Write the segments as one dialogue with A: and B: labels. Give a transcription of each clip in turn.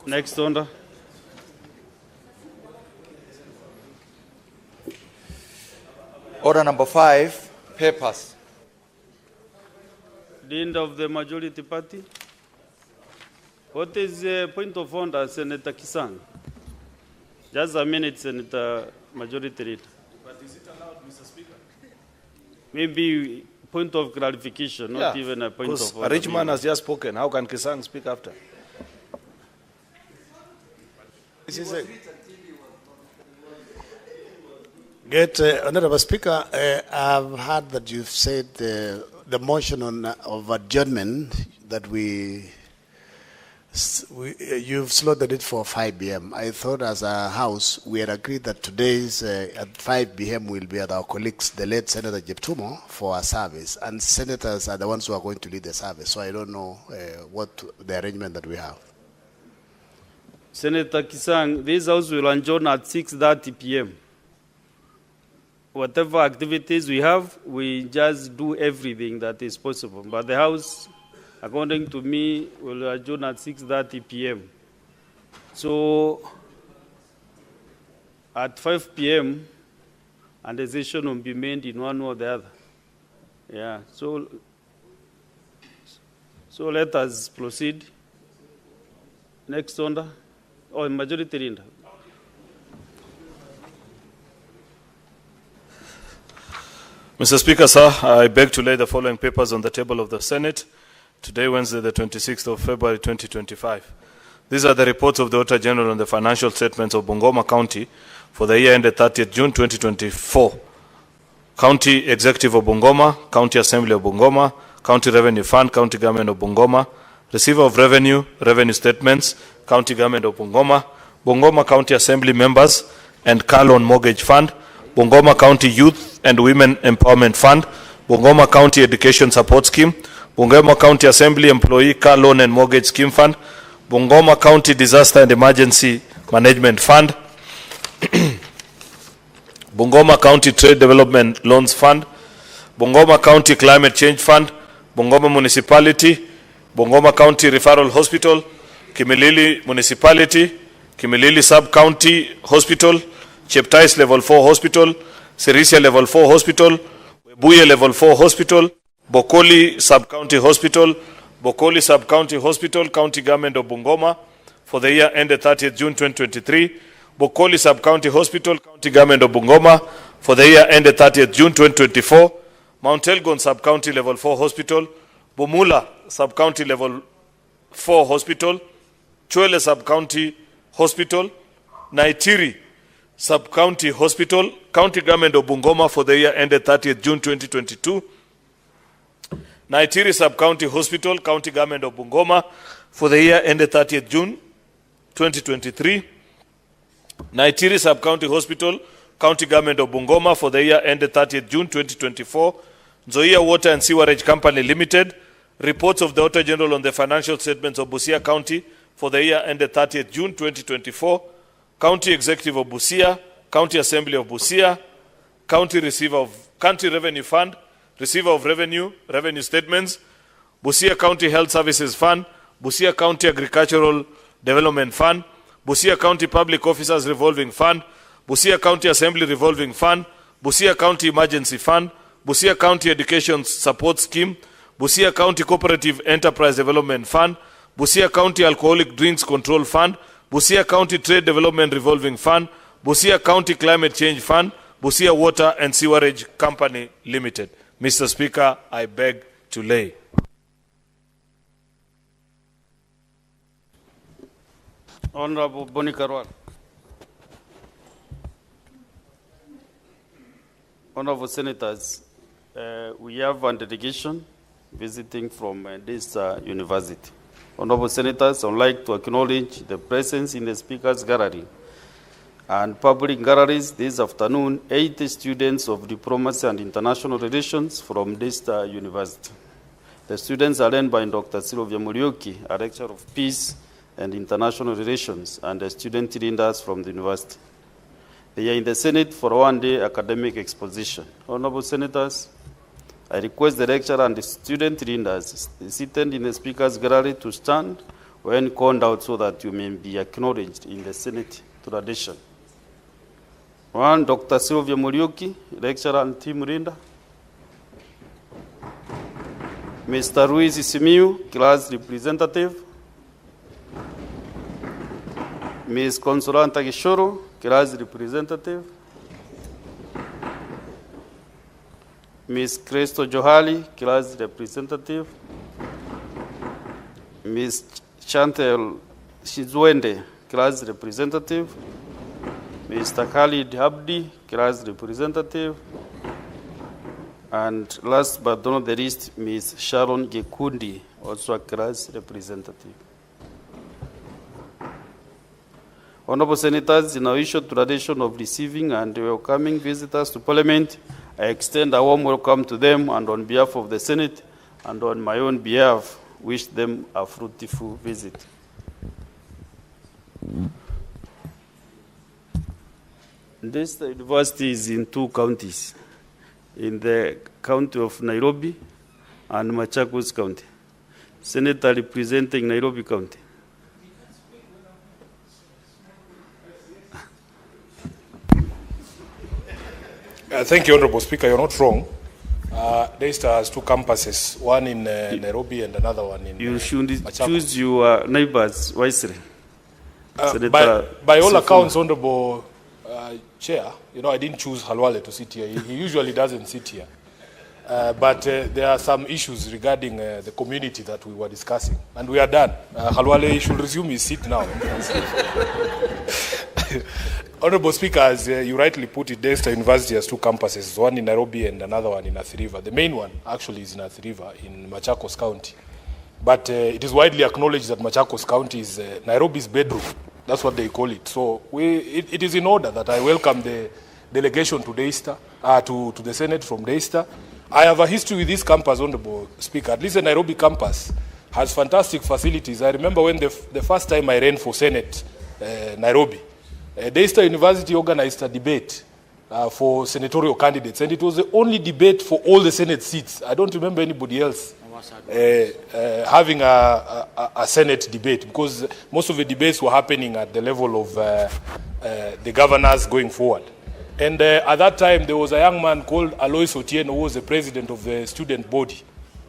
A: Next order.
B: Order number 5, papers.
A: Leader of the majority party. What is the point of order, Senator Kisang? Just a minute, Senator Majority Leader.
C: But is it allowed, Mr. Speaker?
A: Maybe point of clarification, not even a point of order.
C: A rich man has just spoken. How can Kisang speak after?
D: Honorable Speaker, I've heard that you've said the motion of adjournment that you've slotted it for 5 p.m. I thought as a House we had agreed that today's at 5 p.m. we'll be at our colleagues, the late Senator Jeptumo, for a service. And senators are the ones who are going to lead the service. So I don't know what the arrangement that we have.
A: Senator Kisang, this House will adjourn at 6:30 p.m. Whatever activities we have, we just do everything that is possible. But the House, according to me, will adjourn at 6:30 p.m. So at 5 p.m., a decision will be made in one or the other. Yeah, so let us proceed. Next order. Oh, majority leader.
C: Mr. Speaker, sir, I beg to lay the following papers on the table of the Senate. Today, Wednesday, the 26th of February, 2025. These are the reports of the Auditor General on the financial statements of Bungoma County for the year ended 30th June 2024. County Executive of Bungoma, County Assembly of Bungoma, County Revenue Fund, County Government of Bungoma, Receiver of Revenue, Revenue Statements, County Government of Bungoma, Bungoma County Assembly Members and Car Loan Mortgage Fund, Bungoma County Youth and Women Empowerment Fund, Bungoma County Education Support Scheme, Bungoma County Assembly Employee Car Loan and Mortgage Scheme Fund, Bungoma County Disaster and Emergency Management Fund, Bungoma County Trade Development Loans Fund, Bungoma County Climate Change Fund, Bungoma Municipality, Bungoma County Referral Hospital, Kimilili Municipality, Kimilili Sub-County Hospital, Cheptais Level 4 Hospital, Sirisia Level 4 Hospital, Webuye Level 4 Hospital, Bokoli Sub-County Hospital, Bokoli Sub-County Hospital, County Government of Bungoma, for the year ended 30th June 2023, Bokoli Sub-County Hospital, County Government of Bungoma, for the year ended 30th June 2024, Mount Elgon Sub-County Level 4 Hospital, Bumula Sub-County Level 4 Hospital, Chwele Sub-County Hospital, Naitiri Sub-County Hospital, County Government of Bungoma, for the year ended 30th June 2022, Naitiri Sub-County Hospital, County Government of Bungoma, for the year ended 30th June 2023, Naitiri Sub-County Hospital, County Government of Bungoma, for the year ended 30th June 2024, Nzoia Water and Sewerage Company Limited, reports of the Auditor General on the financial statements of Busia County for the year ended 30th June 2024, County Executive of Busia, County Assembly of Busia, County Revenue Fund, Receiver of Revenue, Revenue Statements, Busia County Health Services Fund, Busia County Agricultural Development Fund, Busia County Public Officers Revolving Fund, Busia County Assembly Revolving Fund, Busia County Emergency Fund, Busia County Education Support Scheme, Busia County Cooperative Enterprise Development Fund, Busia County Alcoholic Drinks Control Fund, Busia County Trade Development Revolving Fund, Busia County Climate Change Fund, Busia Water and Sewerage Company Limited. Mr. Speaker, I beg to lay.
A: Honorable Boni Karwal. Honorable Senators, we have a delegation visiting from this university. Honorable Senators, I would like to acknowledge the presence in the Speaker's Gallery and public galleries this afternoon, 80 students of Diplomacy and International Relations from this university. The students are led by Dr. Sylvia Murioki, a lecturer of Peace and International Relations, and the student leaders from the university. They are in the Senate for a one-day academic exposition. Honorable Senators, I request the lecturer and the student leaders seated in the Speaker's Gallery to stand when called out so that you may be acknowledged in the Senate tradition. One, Dr. Sylvia Muriuki, lecturer and team leader. Mr. Ruiz Simiu, class representative. Ms. Consolanta Gishoro, class representative. Ms. Cresto Johali, class representative. Ms. Chantel Shizwende, class representative. Mr. Khalid Abdi, class representative. And last but not the least, Ms. Sharon Gekundi, also a class representative. Honorable Senators, in our usual tradition of receiving and welcoming visitors to Parliament, I extend a warm welcome to them, and on behalf of the Senate and on my own behalf, wish them a fruitful visit. This university is in two counties, in the county of Nairobi and Machakos County. Senator representing Nairobi County.
E: Thank you, Honorable Speaker. You're not wrong. Daystar has two campuses, one in Nairobi and another one in
A: You should
E: Machakos.
A: choose your neighbors wisely.
E: By all accounts, Honorable Chair, you know, I didn't choose Halwale to sit here. He usually doesn't sit here. But there are some issues regarding the community that we were discussing. And we are done. Halwale should resume his seat now. Honorable Speaker, as you rightly put it, Daystar University has two campuses, one in Nairobi and another one in Athi River. The main one actually is in Athi River in Machakos County. But it is widely acknowledged that Machakos County is Nairobi's bedroom. That's what they call it. So it is in order that I welcome the delegation to Daystar, to the Senate from Daystar. I have a history with this campus, Honorable Speaker. At least the Nairobi campus has fantastic facilities. I remember when the first time I ran for Senate, Nairobi, Daystar University organized a debate for senatorial candidates, and it was the only debate for all the Senate seats. I don't remember anybody else having a Senate debate, because most of the debates were happening at the level of the governors going forward. And at that time, there was a young man called Alois Otieno, who was the president of the student body.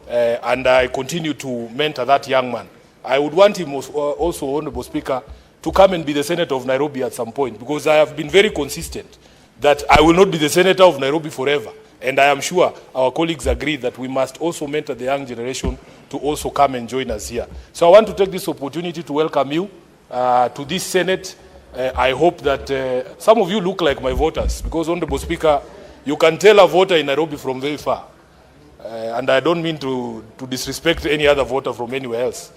E: And I continued to mentor that young man. I would want him also, Honorable Speaker, to come and be the senator of Nairobi at some point, because I have been very consistent that I will not be the senator of Nairobi forever. And I am sure our colleagues agree that we must also mentor the young generation to also come and join us here. So I want to take this opportunity to welcome you to this Senate. I hope that some of you look like my voters, because, Honorable Speaker, you can tell a voter in Nairobi from very far. And I don't mean to disrespect any other voter from anywhere else.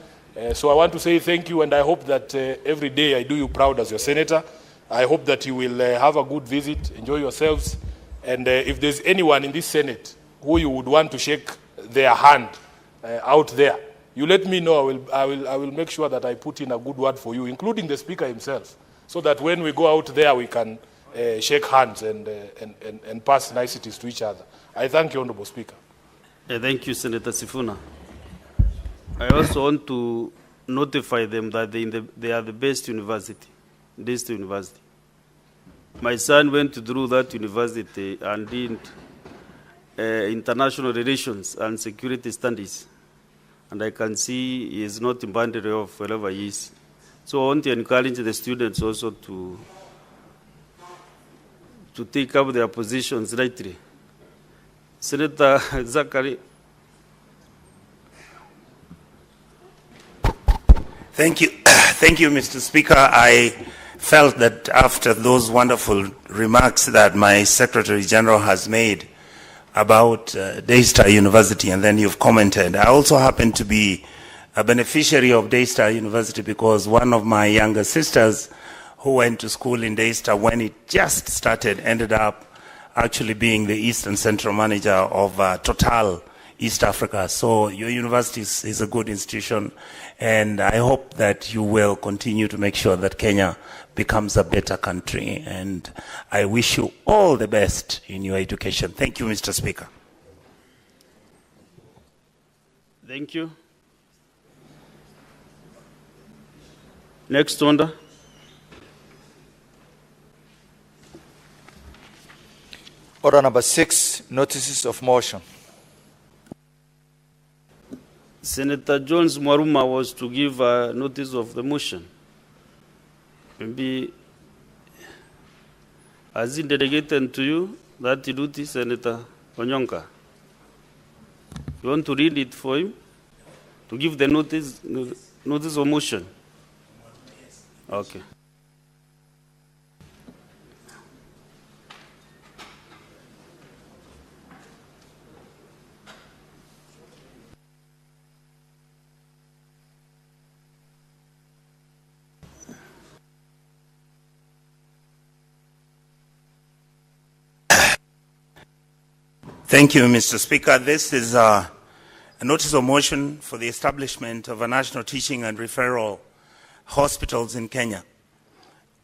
E: So I want to say thank you, and I hope that every day I do you proud as your senator. I hope that you will have a good visit, enjoy yourselves, and if there's anyone in this Senate who you would want to shake their hand out there, you let me know. I will make sure that I put in a good word for you, including the Speaker himself, so that when we go out there, we can shake hands and pass niceties to each other. I thank you, Honorable Speaker.
A: Thank you, Senator Sifuna. I also want to notify them that they are the best university, Daystar University. My son went through that university and did international relations and security studies. And I can see he is not in boundary of wherever he is. So I want to encourage the students also to take up their positions rightly. Senator Zachary.
F: Thank you. Thank you, Mr. Speaker. I felt that after those wonderful remarks that my Secretary General has made about Daystar University, and then you've commented, I also happen to be a beneficiary of Daystar University, because one of my younger sisters who went to school in Daystar when it just started ended up actually being the East and Central Manager of Total East Africa. So your university is a good institution, and I hope that you will continue to make sure that Kenya becomes a better country. And I wish you all the best in your education. Thank you, Mr. Speaker.
A: Thank you. Next order.
B: Order number 6, notices of motion.
A: Senator Jones Mwaruma was to give a notice of the motion. Maybe has he delegated to you that duty, Senator Onyonka? You want to read it for him? To give the notice of motion? Okay.
F: Thank you, Mr. Speaker. This is a notice of motion for the establishment of a national teaching and referral hospitals in Kenya.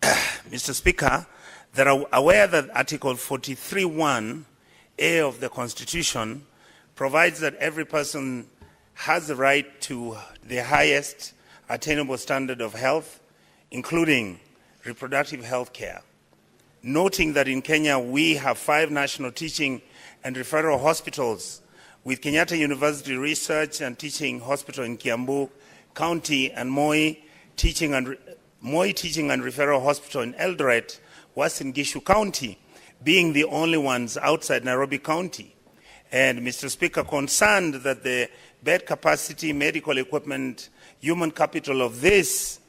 F: Mr. Speaker, they are aware that Article 43(1)(a) of the Constitution provides that every person has the right to the highest attainable standard of health, including reproductive health care. Noting that in Kenya we have 5 national teaching and referral hospitals, with Kenyatta University Research and Teaching Hospital in Kiambu County and Moi Teaching and Referral Hospital in Eldoret, Uasin Gishu County, being the only ones outside Nairobi County. And Mr. Speaker, concerned that the bed capacity, medical equipment, human capital of these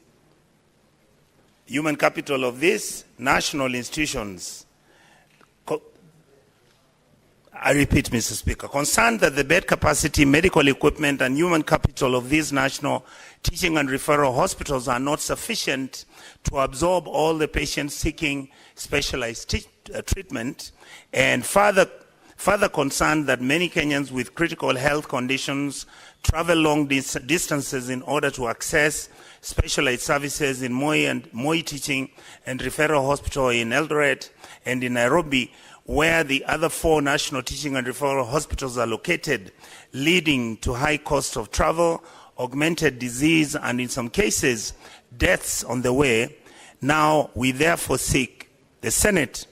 F: national institutions, I repeat, Mr. Speaker, concerned that the bed capacity, medical equipment, and human capital of these national teaching and referral hospitals are not sufficient to absorb all the patients seeking specialized treatment, and further concerned that many Kenyans with critical health conditions travel long distances in order to access specialized services in Moi Teaching and Referral Hospital in Eldoret and in Nairobi, where the other 4 national teaching and referral hospitals are located, leading to high cost of travel, augmented disease, and in some cases, deaths on the way. Now, we therefore seek the Senate,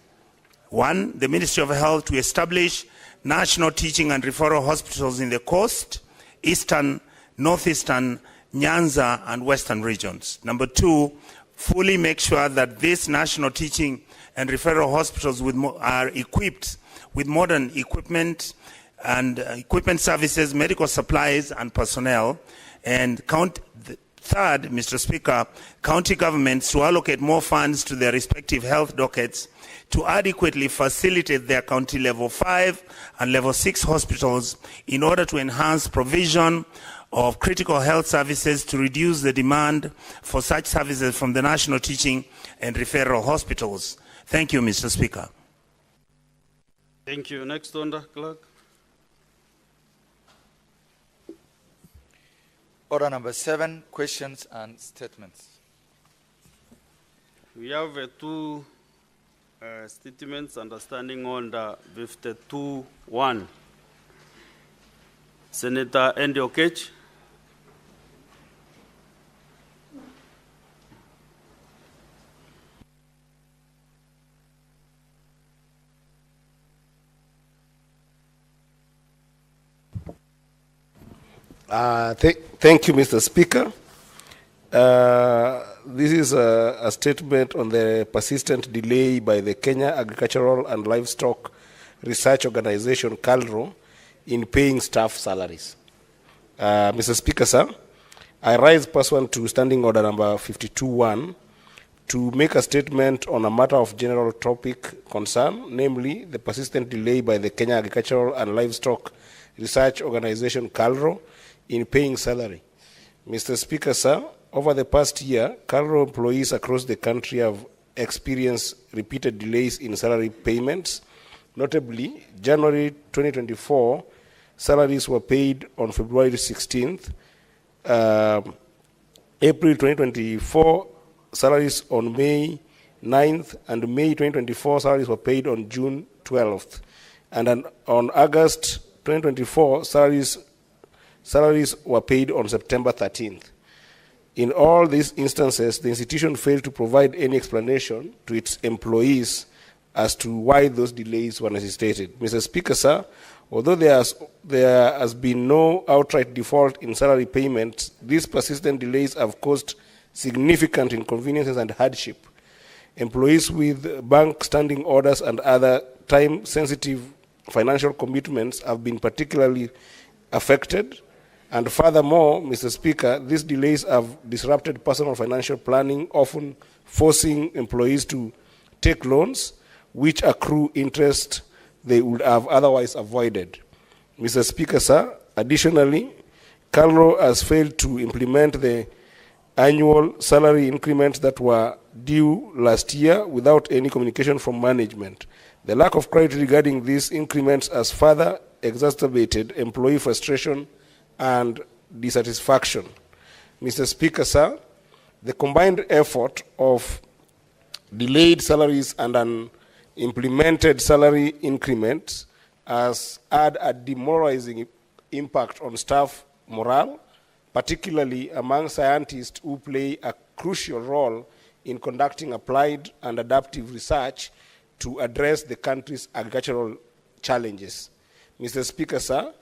F: 1, the Ministry of Health to establish national teaching and referral hospitals in the coast, eastern, northeastern, Nyanza, and western regions. Number 2, fully make sure that these national teaching and referral hospitals are equipped with modern equipment and equipment services, medical supplies, and personnel. And third, Mr. Speaker, county governments to allocate more funds to their respective health dockets to adequately facilitate their county level 5 and level 6 hospitals in order to enhance provision of critical health services to reduce the demand for such services from the national teaching and referral hospitals. Thank you, Mr. Speaker.
A: Thank you. Next order, clerk.
B: Order number 7, questions and statements.
A: We have 2 statements understanding order 52(1). Senator Andy Okech.
G: Thank you, Mr. Speaker. This is a statement on the persistent delay by the Kenya Agricultural and Livestock Research Organization, KALRO, in paying staff salaries. Mr. Speaker, sir, I rise pursuant to Standing Order number 52(1) to make a statement on a matter of general topic concern, namely the persistent delay by the Kenya Agricultural and Livestock Research Organization, KALRO, in paying salary. Mr. Speaker, sir, over the past year, KALRO employees across the country have experienced repeated delays in salary payments. Notably, January 2024, salaries were paid on February 16th. April 2024, salaries on May 9th, and May 2024, salaries were paid on June 12th. And on August 2024, salaries were paid on September 13th. In all these instances, the institution failed to provide any explanation to its employees as to why those delays were necessitated. Mr. Speaker, sir, although there has been no outright default in salary payments, these persistent delays have caused significant inconveniences and hardship. Employees with bank standing orders and other time-sensitive financial commitments have been particularly affected. And furthermore, Mr. Speaker, these delays have disrupted personal financial planning, often forcing employees to take loans which accrue interest they would have otherwise avoided. Mr. Speaker, sir, additionally, KALRO has failed to implement the annual salary increments that were due last year without any communication from management. The lack of clarity regarding these increments has further exacerbated employee frustration and dissatisfaction. Mr. Speaker, sir, the combined effort of delayed salaries and unimplemented salary increments has had a demoralizing impact on staff morale, particularly among scientists who play a crucial role in conducting applied and adaptive research to address the country's agricultural challenges. Mr. Speaker, sir,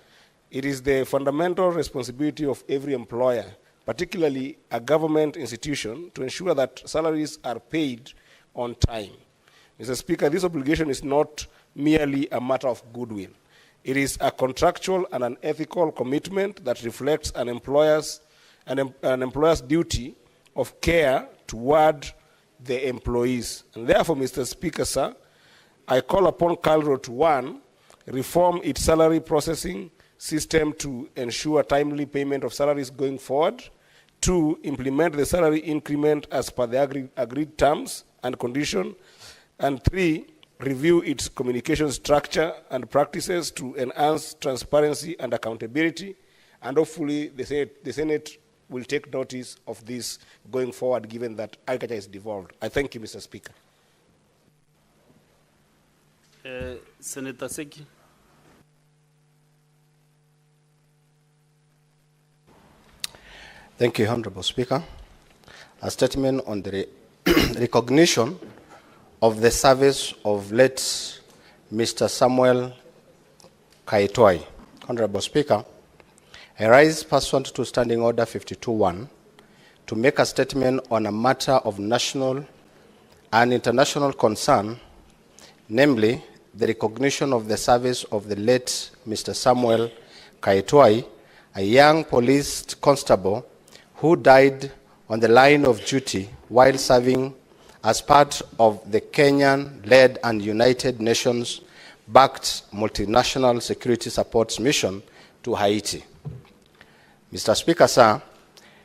G: it is the fundamental responsibility of every employer, particularly a government institution, to ensure that salaries are paid on time. Mr. Speaker, this obligation is not merely a matter of goodwill. It is a contractual and an ethical commitment that reflects an employer's duty of care toward the employees. And therefore, Mr. Speaker, sir, I call upon KALRO to, 1, reform its salary processing system to ensure timely payment of salaries going forward, 2, implement the salary increment as per the agreed terms and conditions, and 3, review its communication structure and practices to enhance transparency and accountability, and hopefully the Senate will take notice of this going forward, given that agriculture is devolved. I thank you, Mr. Speaker.
A: Senator Seki.
H: Thank you, Honorable Speaker. A statement on the recognition of the service of late Mr. Samuel Kaitwai. Honorable Speaker, I rise pursuant to Standing Order 52.1 to make a statement on a matter of national and international concern, namely the recognition of the service of the late Mr. Samuel Kaitwai, a young police constable who died on the line of duty while serving as part of the Kenyan-led and United Nations-backed multinational security support mission to Haiti. Mr. Speaker, sir,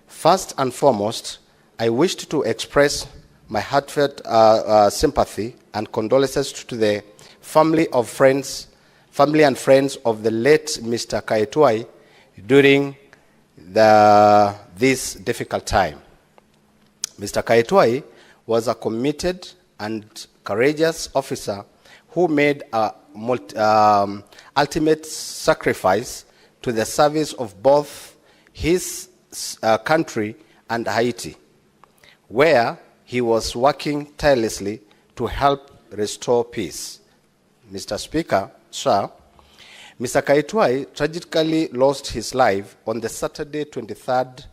H: first and foremost, I wished to express my heartfelt sympathy and condolences to the family and friends of the late Mr. Kaitwai during this difficult time. Mr. Kaitwai was a committed and courageous officer who made a ultimate sacrifice to the service of both his country and Haiti, where he was working tirelessly to help restore peace. Mr. Speaker, sir, Mr. Kaitwai tragically lost his life on the Saturday, 23rd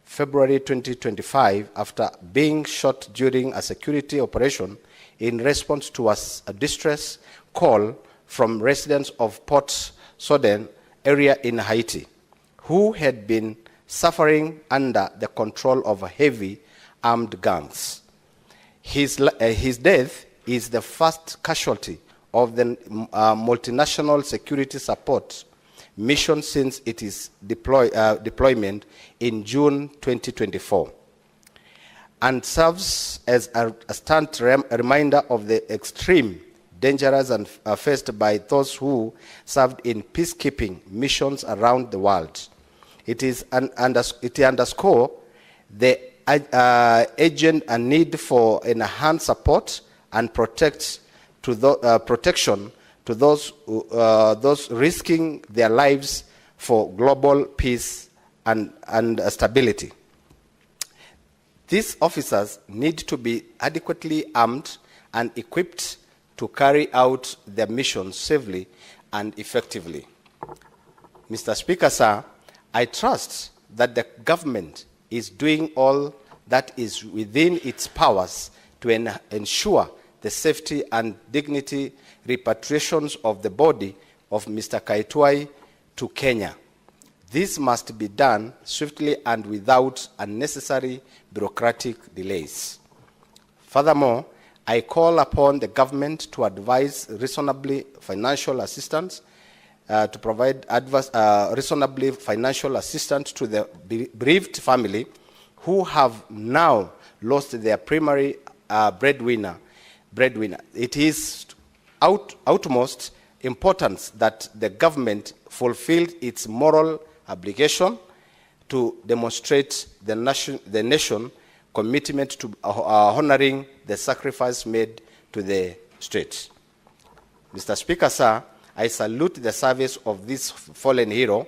H: February 2025, after being shot during a security operation in response to a distress call from residents of Port Soudan area in Haiti, who had been suffering under the control of heavy armed gangs. His death is the first casualty of the multinational security support mission since its deployment in June 2024, and serves as a stunt reminder of the extreme dangers faced by those who served in peacekeeping missions around the world. It underscores the urgent need for enhanced support and protection to those risking their lives for global peace and stability. These officers need to be adequately armed and equipped to carry out their mission safely and effectively. Mr. Speaker, sir, I trust that the government is doing all that is within its powers to ensure the safety and dignity repatriations of the body of Mr. Kaitwai to Kenya. This must be done swiftly and without unnecessary bureaucratic delays. Furthermore, I call upon the government to advise reasonably financial assistance, to provide reasonably financial assistance to the bereaved family who have now lost their primary breadwinner. It is utmost importance that the government fulfill its moral obligation to demonstrate the nation commitment to honoring the sacrifice made to the state. Mr. Speaker, sir, I salute the service of this fallen hero.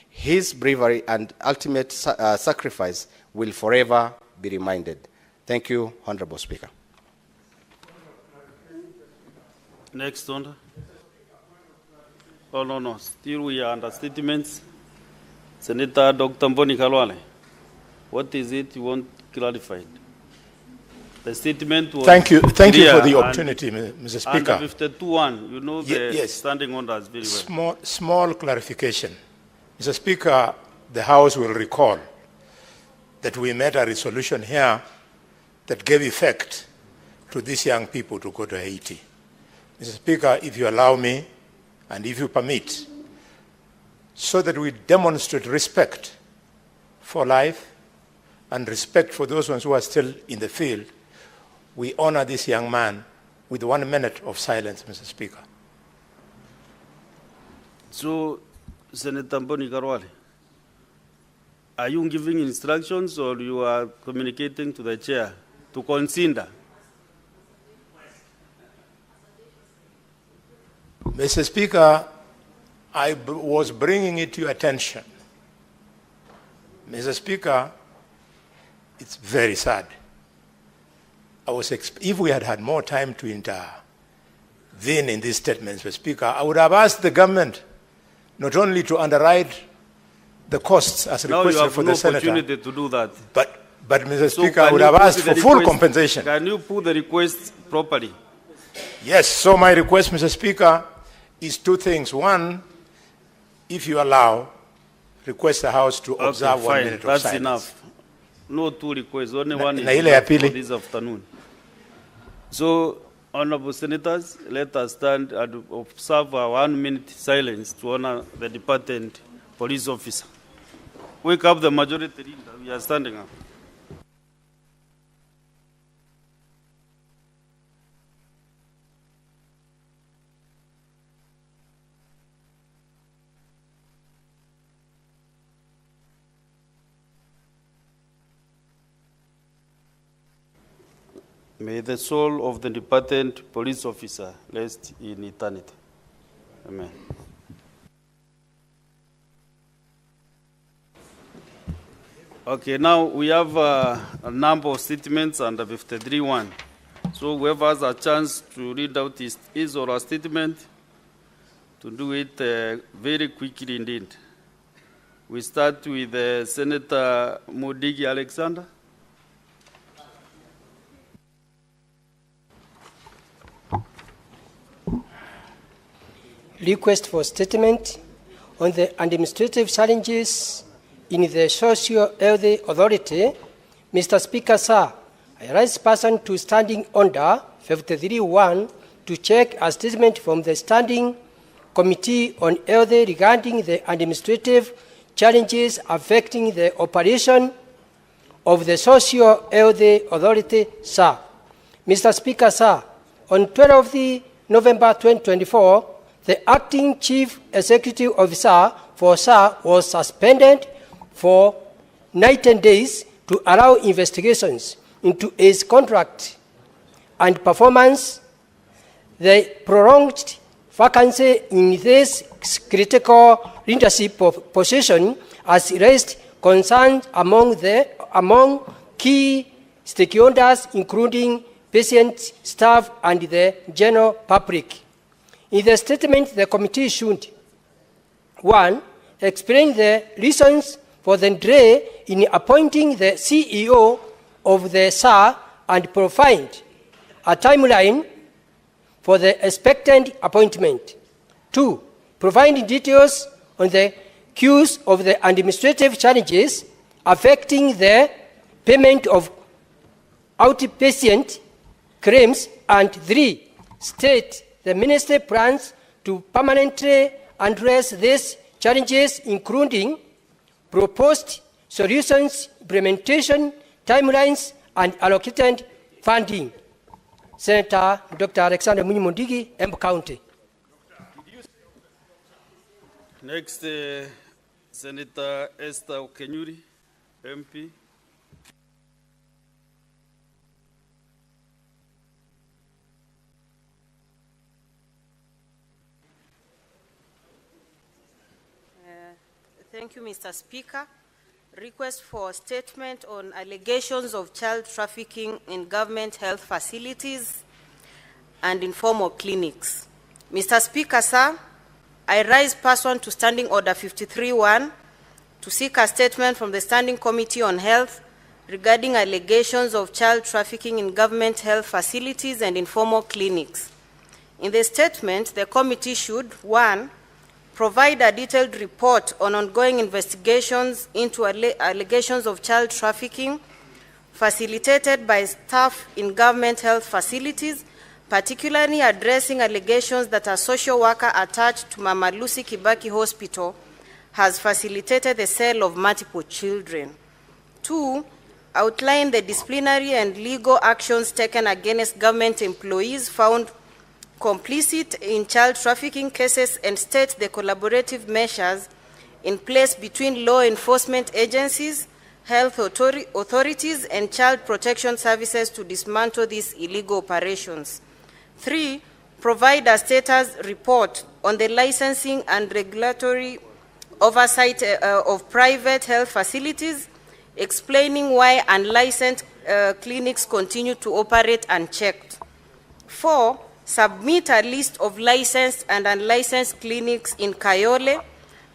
H: His bravery and ultimate sacrifice will forever be reminded. Thank you, Honorable Speaker.
A: Next one. Oh, no. Still we are under statements. Senator Dr. Mboni Kalwale, what is it you want clarified? The statement was
I: Thank you for the opportunity, Mr. Speaker.
A: Under 52.1, you know the
I: yes.
A: standing orders very well.
I: Small clarification. Mr. Speaker, the House will recall that we made a resolution here that gave effect to these young people to go to Haiti. Mr. Speaker, if you allow me, and if you permit, so that we demonstrate respect for life and respect for those ones who are still in the field, we honor this young man with 1 minute of silence, Mr. Speaker.
A: So, Senator Mboni Kalwale, are you giving instructions or you are communicating to the chair to consider?
I: Mr. Speaker, I was bringing it to your attention. Mr. Speaker, it's very sad. If we had had more time to intervene in these statements, Mr. Speaker, I would have asked the government not only to underwrite the costs as requested for the senator.
A: Now you have no opportunity to do that.
I: But Mr. Speaker, I would have asked for full compensation.
A: Can you put the request properly?
I: Yes, so my request, Mr. Speaker, is 2 things. One, if you allow, request the House to observe 1 minute of silence.
A: That's enough. No 2 requests, only one is for this afternoon. So, honorable senators, let us stand and observe a 1 minute silence to honor the departed police officer. Wake up the majority leader. We are standing up. May the soul of the departed police officer rest in eternity. Amen. Okay, now we have a number of statements under 53.1. So whoever has a chance to read out his or her statement, to do it very quickly indeed. We start with Senator Modigi Alexander.
J: Request for statement on the administrative challenges in the Social Health Authority. Mr. Speaker, sir, I rise person to standing under 53.1 to check a statement from the Standing Committee on Health regarding the administrative challenges affecting the operation of the Social Health Authority, sir. Mr. Speaker, sir, on 12 November 2024, the acting chief executive officer for SAR was suspended for 19 days to allow investigations into his contract and performance. The prolonged vacancy in this critical leadership position has raised concerns among key stakeholders, including patients, staff, and the general public. In the statement, the committee should: 1. Explain the reasons for the delay in appointing the CEO of the SAR and provide a timeline for the expected appointment. 2. Provide details on the cause of the administrative challenges affecting the payment of outpatient claims. And 3. State the ministry plans to permanently address these challenges, including proposed solutions, implementation, timelines, and allocated funding. Senator Dr. Alexander Munyimundigi, Embu County.
A: Next, Senator Esther Okenyuri, MP.
K: Thank you, Mr. Speaker. Request for statement on allegations of child trafficking in government health facilities and informal clinics. Mr. Speaker, sir, I rise pursuant to Standing Order 53-1 to seek a statement from the Standing Committee on Health regarding allegations of child trafficking in government health facilities and informal clinics. In the statement, the committee should: 1. Provide a detailed report on ongoing investigations into allegations of child trafficking facilitated by staff in government health facilities, particularly addressing allegations that a social worker attached to Mama Lucy Kibaki Hospital has facilitated the sale of multiple children. 2. Outline the disciplinary and legal actions taken against government employees found complicit in child trafficking cases and state the collaborative measures in place between law enforcement agencies, health authorities, and child protection services to dismantle these illegal operations. 3. Provide a status report on the licensing and regulatory oversight of private health facilities, explaining why unlicensed clinics continue to operate unchecked. 4. Submit a list of licensed and unlicensed clinics in Kayole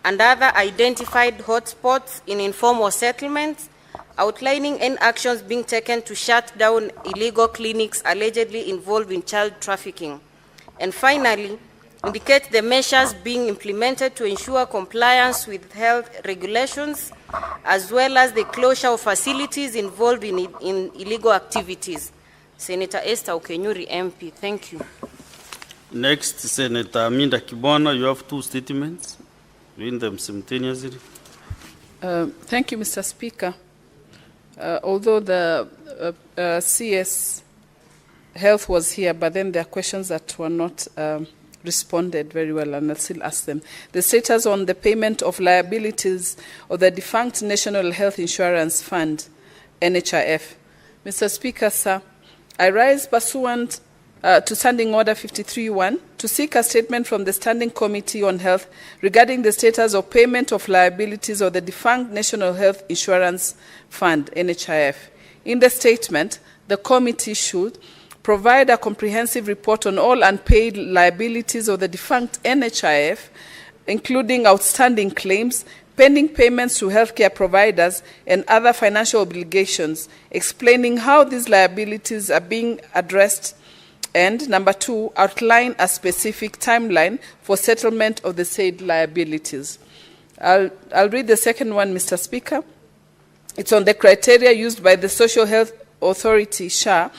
K: and other identified hotspots in informal settlements, outlining any actions being taken to shut down illegal clinics allegedly involved in child trafficking. And finally, indicate the measures being implemented to ensure compliance with health regulations, as well as the closure of facilities involved in illegal activities. Senator Esther Okenyuri, MP. Thank you.
A: Next, Senator Aminda Kibwana, you have 2 statements. Read them simultaneously.
L: Thank you, Mr. Speaker. Although the CS Health was here, but then there are questions that were not responded very well, and I'll still ask them. The status on the payment of liabilities of the defunct National Health Insurance Fund, NHIF. Mr. Speaker, sir, I rise pursuant to Standing Order 53-1 to seek a statement from the Standing Committee on Health regarding the status of payment of liabilities of the defunct National Health Insurance Fund, NHIF. In the statement, the committee should provide a comprehensive report on all unpaid liabilities of the defunct NHIF, including outstanding claims, pending payments to healthcare providers, and other financial obligations, explaining how these liabilities are being addressed, and number 2, outline a specific timeline for settlement of the said liabilities. I'll read the second one, Mr. Speaker. It's on the criteria used by the Social Health Authority, SHA,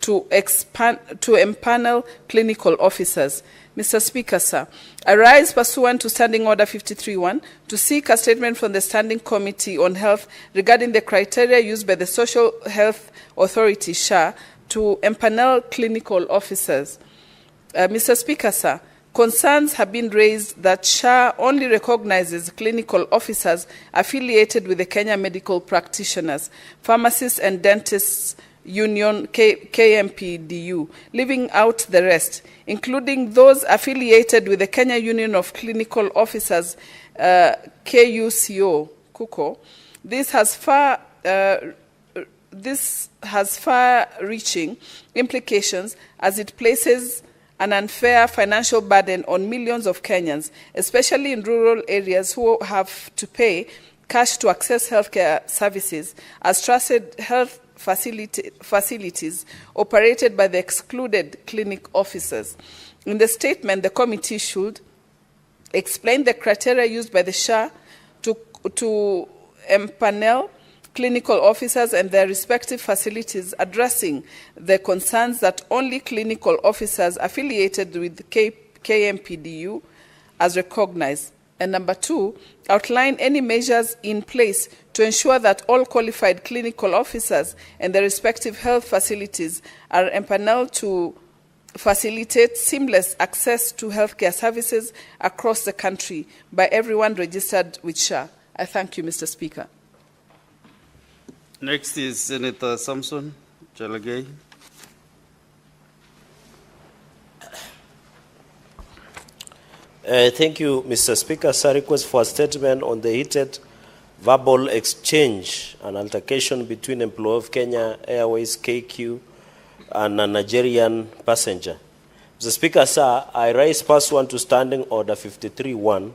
L: to empanel clinical officers. Mr. Speaker, sir, I rise pursuant to Standing Order 53-1 to seek a statement from the Standing Committee on Health regarding the criteria used by the Social Health Authority, SHA, to empanel clinical officers. Mr. Speaker, sir, concerns have been raised that SHA only recognizes clinical officers affiliated with the Kenya Medical Practitioners, Pharmacists and Dentists Union, KMPDU, leaving out the rest, including those affiliated with the Kenya Union of Clinical Officers, KUCO, KUCO. This this has far-reaching implications as it places an unfair financial burden on millions of Kenyans, especially in rural areas who have to pay cash to access healthcare services as trusted health facilities operated by the excluded clinic officers. In the statement, the committee should explain the criteria used by the SHA to empanel clinical officers and their respective facilities, addressing the concerns that only clinical officers affiliated with KMPDU as recognized. And number 2, outline any measures in place to ensure that all qualified clinical officers and their respective health facilities are empaneled to facilitate seamless access to healthcare services across the country by everyone registered with SHA. I thank you, Mr. Speaker.
A: Next is Senator Samson Chalagay.
M: Thank you, Mr. Speaker. Sir, request for a statement on the heated verbal exchange and altercation between employee of Kenya Airways KQ and a Nigerian passenger. Mr. Speaker, sir, I raise pursuant to Standing Order 53.1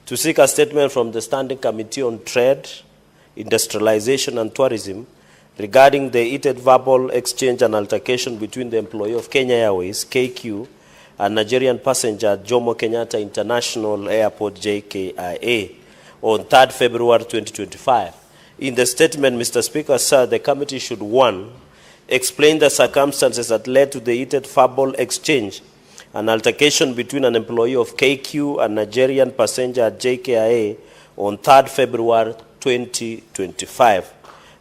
M: to seek a statement from the Standing Committee on Trade, Industrialization and Tourism regarding the heated verbal exchange and altercation between the employee of Kenya Airways KQ and Nigerian passenger at Jomo Kenyatta International Airport JKIA on 3rd February 2025. In the statement, Mr. Speaker, sir, the committee should 1. Explain the circumstances that led to the heated verbal exchange and altercation between an employee of KQ and Nigerian passenger at JKIA on 3rd February 2025.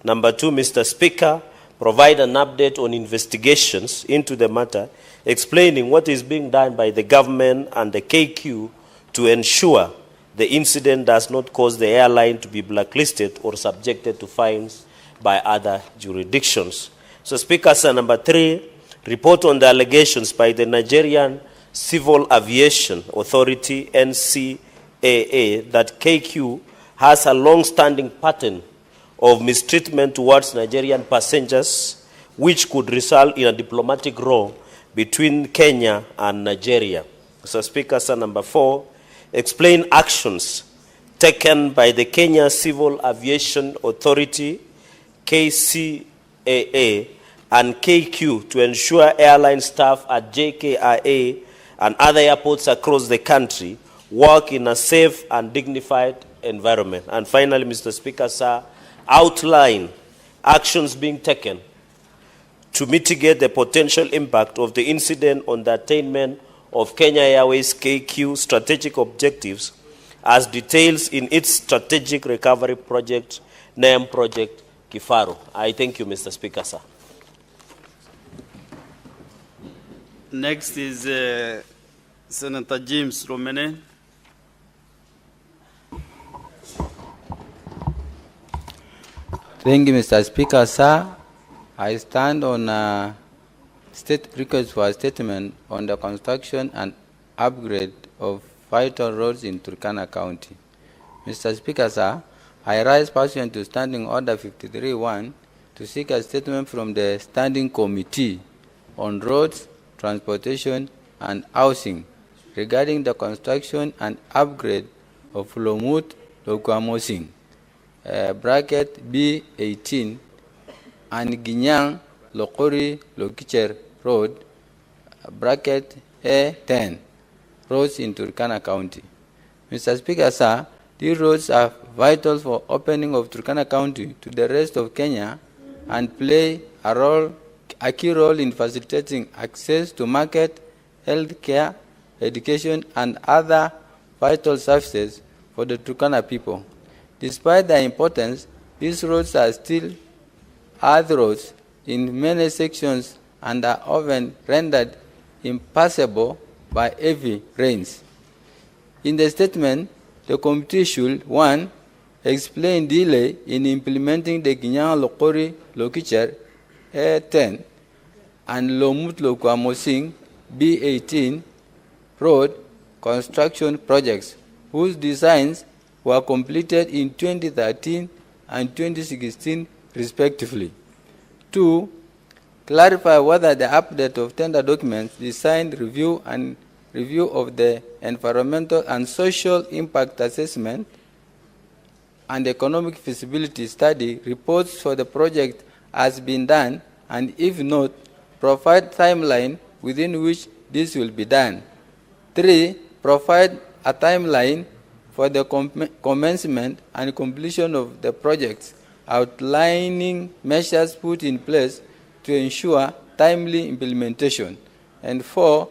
M: Number 2, Mr. Speaker, provide an update on investigations into the matter, explaining what is being done by the government and the KQ to ensure the incident does not cause the airline to be blacklisted or subjected to fines by other jurisdictions. So, Speaker, sir, number 3, report on the allegations by the Nigerian Civil Aviation Authority, NCAA, that KQ has a long-standing pattern of mistreatment towards Nigerian passengers, which could result in a diplomatic row between Kenya and Nigeria. So, Speaker, sir, number 4, explain actions taken by the Kenya Civil Aviation Authority, KCAA, and KQ to ensure airline staff at JKIA and other airports across the country work in a safe and dignified environment. And finally, Mr. Speaker, sir, outline actions being taken to mitigate the potential impact of the incident on the attainment of Kenya Airways KQ strategic objectives as details in its strategic recovery project, named Project Kifaru. I thank you, Mr. Speaker, sir.
A: Next is Senator James Romene.
N: Thank you, Mr. Speaker, sir. I stand on a request for a statement on the construction and upgrade of vital roads in Turkana County. Mr. Speaker, sir, I rise pursuant to Standing Order 53.1 to seek a statement from the Standing Committee on Roads, Transportation and Housing regarding the construction and upgrade of Lomut Lokwamosing, bracket B18, and Ginyang Lokori Lokicher Road, bracket A10, roads in Turkana County. Mr. Speaker, sir, these roads are vital for opening of Turkana County to the rest of Kenya and play a key role in facilitating access to market, health care, education, and other vital services for the Turkana people. Despite their importance, these roads are still earth roads in many sections and are often rendered impassable by heavy rains. In the statement, the committee should 1. Explain delay in implementing the Ginyang Lokori Lokicher A10 and Lomut Lokwamosing B18 road construction projects whose designs were completed in 2013 and 2016 respectively. 2, clarify whether the update of tender documents, design, review, and review of the environmental and social impact assessment and economic feasibility study reports for the project has been done, and if not, provide timeline within which this will be done. 3, provide a timeline for the commencement and completion of the projects, outlining measures put in place to ensure timely implementation. And 4,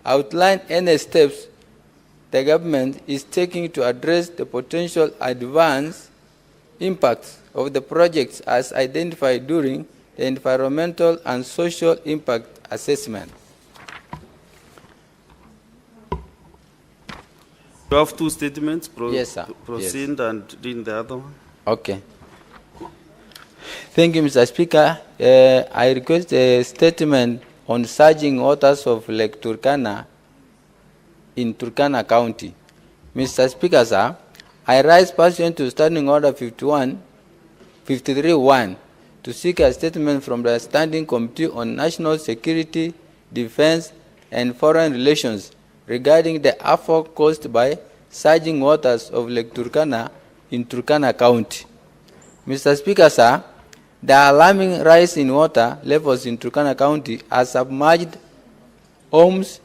N: outline any steps the government is taking to address the potential adverse impacts of the projects as identified during the environmental and social impact assessment.
A: You have 2 statements.
N: Yes, sir.
A: Proceed and read the other one.
N: Okay. Thank you, Mr. Speaker. I request a statement on surging waters of Lake Turkana in Turkana County. Mr. Speaker, sir, I rise pursuant to Standing Order 53-1 to seek a statement from the Standing Committee on National Security, Defense, and Foreign Relations regarding the effort caused by surging waters of Lake Turkana in Turkana County. Mr. Speaker, sir, the alarming rise in water levels in Turkana County has submerged homes,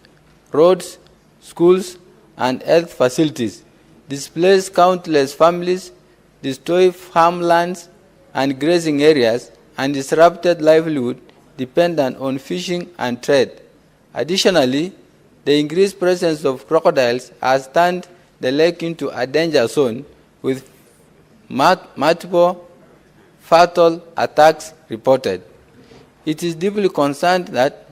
N: roads, schools, and health facilities, displaced countless families, destroyed farmlands and grazing areas, and disrupted livelihood dependent on fishing and trade. Additionally, the increased presence of crocodiles has turned the lake into a danger zone with multiple fatal attacks reported. It is deeply concerned that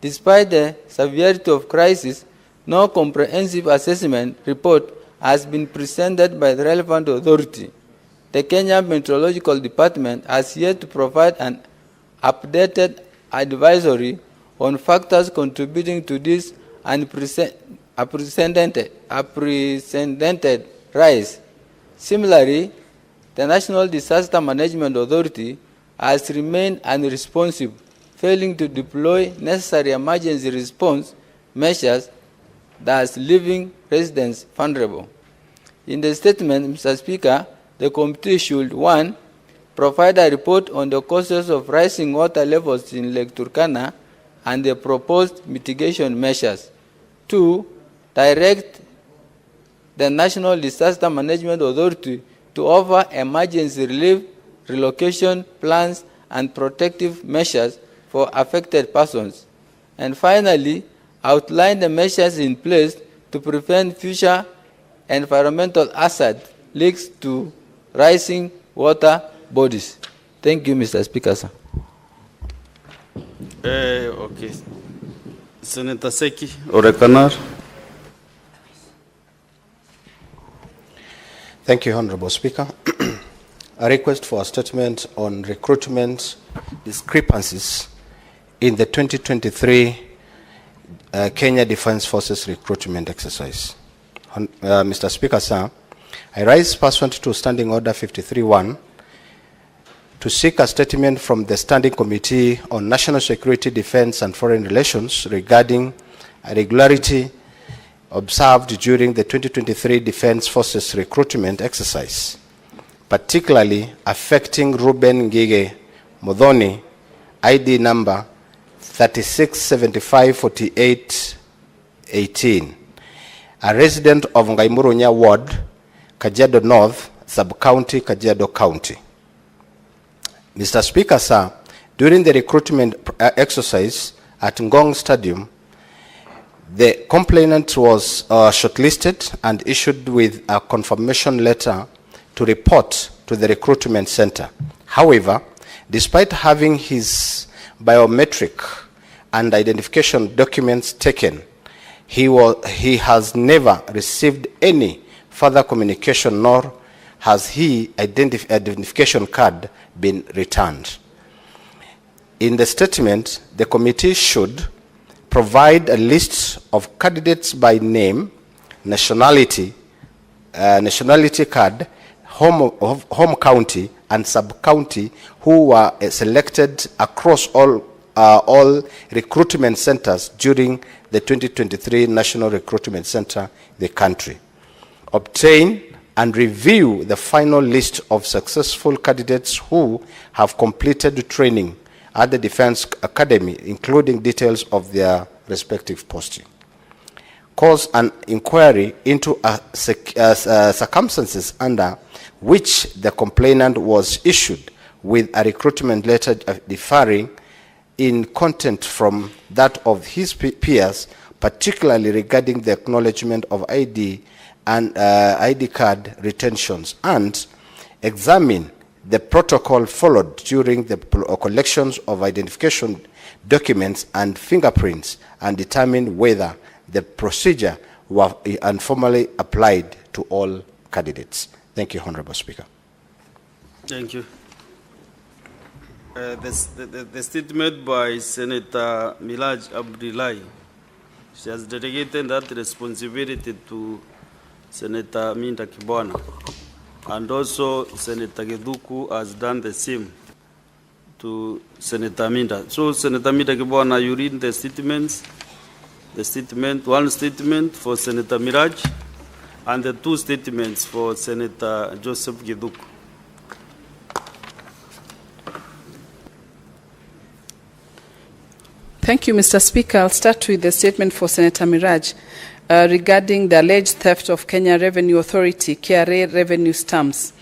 N: despite the severity of crisis, no comprehensive assessment report has been presented by the relevant authority. The Kenya Meteorological Department has yet to provide an updated advisory on factors contributing to this unprecedented rise. Similarly, the National Disaster Management Authority has remained unresponsive, failing to deploy necessary emergency response measures, thus leaving residents vulnerable. In the statement, Mr. Speaker, the committee should 1, provide a report on the causes of rising water levels in Lake Turkana and the proposed mitigation measures. 2, direct the National Disaster Management Authority to offer emergency relief, relocation plans, and protective measures for affected persons. And finally, outline the measures in place to prevent future environmental hazard leaks to rising water bodies. Thank you, Mr. Speaker, sir.
A: Okay. Senator Seki Orekanar.
H: Thank you, Honorable Speaker. A request for a statement on recruitment discrepancies in the 2023 Kenya Defence Forces recruitment exercise. Mr. Speaker, sir, I rise pursuant to Standing Order 53-1 to seek a statement from the Standing Committee on National Security, Defense, and Foreign Relations regarding irregularity observed during the 2023 Defense Forces recruitment exercise, particularly affecting Ruben Ngige Modhoni, ID number 36754818, a resident of Ngaimurunya Ward, Kajiado North, Sub-County, Kajiado County. Mr. Speaker, sir, during the recruitment exercise at Ngong Stadium, the complainant was shortlisted and issued with a confirmation letter to report to the recruitment center. However, despite having his biometric and identification documents taken, he has never received any further communication, nor has his identification card been returned. In the statement, the committee should provide a list of candidates by name, nationality, nationality card, home county, and sub-county who were selected across all recruitment centers during the 2023 National Recruitment Center in the country. Obtain and review the final list of successful candidates who have completed training at the Defense Academy, including details of their respective posting. Cause an inquiry into circumstances under which the complainant was issued with a recruitment letter differing in content from that of his peers, particularly regarding the acknowledgement of ID and ID card retentions, and examine the protocol followed during the collections of identification documents and fingerprints and determine whether the procedure was informally applied to all candidates. Thank you, Honorable Speaker.
A: Thank you. The statement by Senator Milaj Abdullahi, she has delegated that responsibility to Senator Minda Kibwana, and also Senator Geduku has done the same to Senator Minda. So, Senator Minda Kibwana, you read the statements. The statement, one statement for Senator Miraj, and the two statements for Senator Joseph Geduku.
L: Thank you, Mr. Speaker. I'll start with the statement for Senator Miraj regarding the alleged theft of Kenya Revenue Authority, KRA revenue stamps.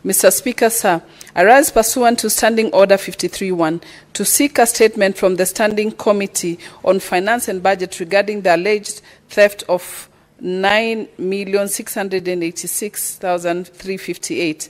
L: Mr. Speaker, sir, I rise pursuant to Standing Order 53.1 to seek a statement from the Standing Committee on Finance and Budget regarding the alleged theft of 9,686,358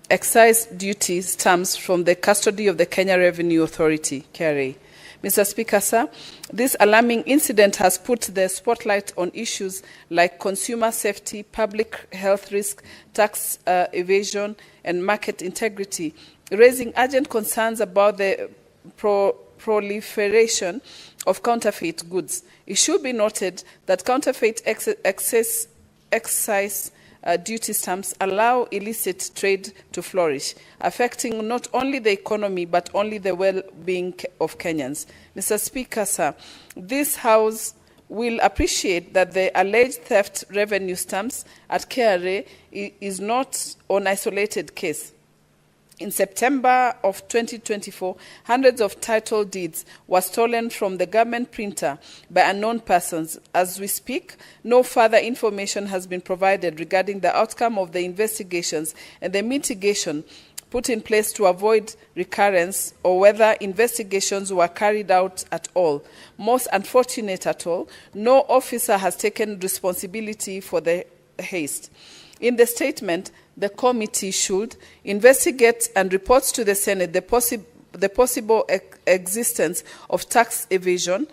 L: excise duty stamps from the custody of the Kenya Revenue Authority, KRA. Mr. Speaker, sir, this alarming incident has put the spotlight on issues like consumer safety, public health risk, tax evasion, and market integrity, raising urgent concerns about the proliferation of counterfeit goods. It should be noted that counterfeit excise duty stamps allow illicit trade to flourish, affecting not only the economy but only the well-being of Kenyans. Mr. Speaker, sir, this House will appreciate that the alleged theft revenue stamps at KRA is not an isolated case. In September of 2024, hundreds of title deeds were stolen from the government printer by unknown persons. As we speak, no further information has been provided regarding the outcome of the investigations and the mitigation put in place to avoid recurrence, or whether investigations were carried out at all. Most unfortunate at all, no officer has taken responsibility for the haste. In the statement, the committee should investigate and report to the Senate the possible existence of tax evasion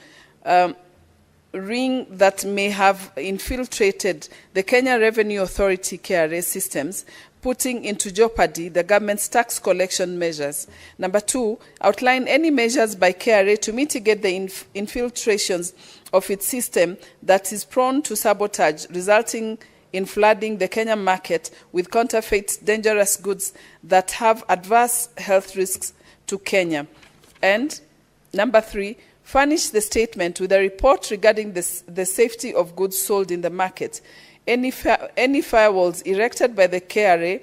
L: ring that may have infiltrated the Kenya Revenue Authority KRA systems, putting into jeopardy the government's tax collection measures. Number two, outline any measures by KRA to mitigate the infiltrations of its system that is prone to sabotage, resulting in flooding the Kenyan market with counterfeit dangerous goods that have adverse health risks to Kenya. And number three, furnish the statement with a report regarding the safety of goods sold in the market, any firewalls erected by the KRA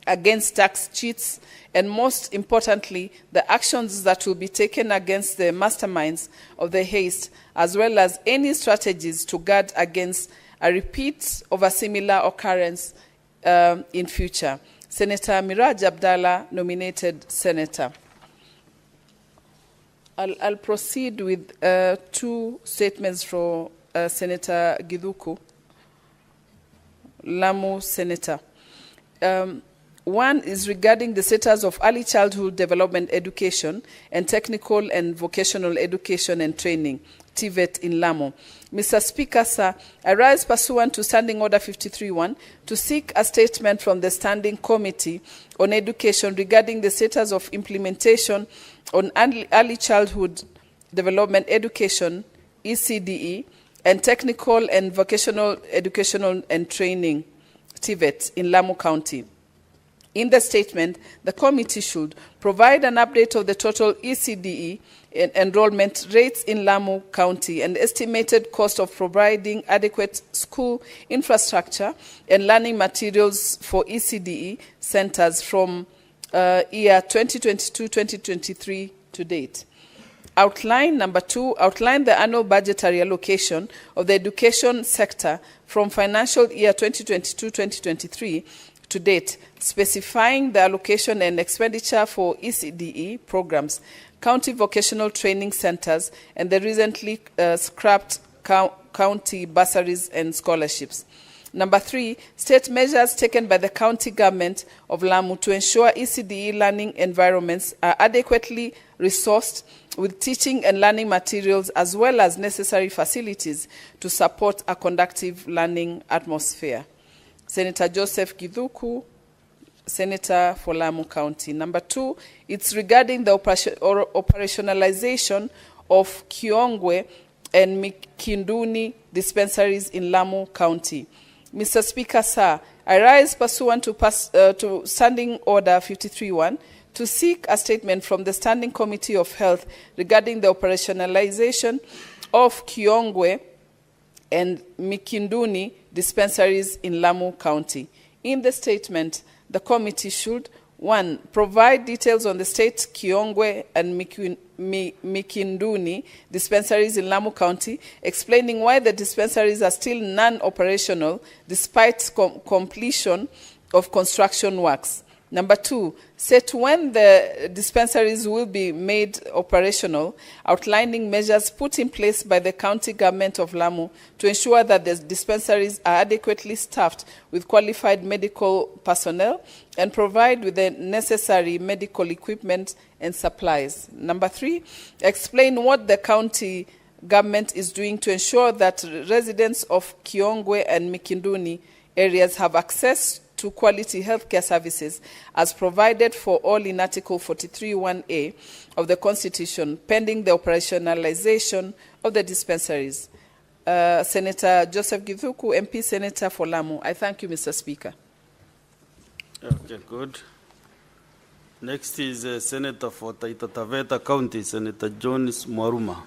L: against tax cheats, and most importantly, the actions that will be taken against the masterminds of the haste, as well as any strategies to guard against a repeat of a similar occurrence in future. Senator Miraj Abdallah, nominated senator. I'll proceed with two statements from Senator Giduku, Lamu Senator. One is regarding the status of early childhood development education and technical and vocational education and training, TVET in Lamu. Mr. Speaker, sir, I rise pursuant to Standing Order 53.1 to seek a statement from the Standing Committee on Education regarding the status of implementation on early childhood development education, ECDE, and technical and vocational educational and training, TVET, in Lamu County. In the statement, the committee should provide an update of the total ECDE enrollment rates in Lamu County and estimated cost of providing adequate school infrastructure and learning materials for ECDE centers from year 2022-2023 to date. Outline number 2, outline the annual budgetary allocation of the education sector from financial year 2022-2023 to date, specifying the allocation and expenditure for ECDE programs, county vocational training centers, and the recently scrapped county bursaries and scholarships. Number 3, state measures taken by the county government of Lamu to ensure ECDE learning environments are adequately resourced with teaching and learning materials as well as necessary facilities to support a conducive learning atmosphere. Senator Joseph Githuku, Senator for Lamu County. Number 2, it's regarding the operationalization of Kiongwe and Mikinduni dispensaries in Lamu County. Mr. Speaker, sir, I rise pursuant to Standing Order 53-1 to seek a statement from the Standing Committee of Health regarding the operationalization of Kiongwe and Mikinduni dispensaries in Lamu County. In the statement, the committee should, 1, provide details on the state Kiongwe and Mikinduni dispensaries in Lamu County, explaining why the dispensaries are still non-operational despite completion of construction works. Number 2, set when the dispensaries will be made operational, outlining measures put in place by the county government of Lamu to ensure that the dispensaries are adequately staffed with qualified medical personnel and provide with the necessary medical equipment and supplies. Number 3, explain what the county government is doing to ensure that residents of Kiongwe and Mikinduni areas have access to quality healthcare services as provided for all in Article 43(1)(a) of the Constitution, pending the operationalization of the dispensaries. Senator Joseph Githuku, MP Senator for Lamu. I thank you, Mr. Speaker.
A: Okay, good. Next is Senator for Taita Taveta County, Senator Jones Mwaruma.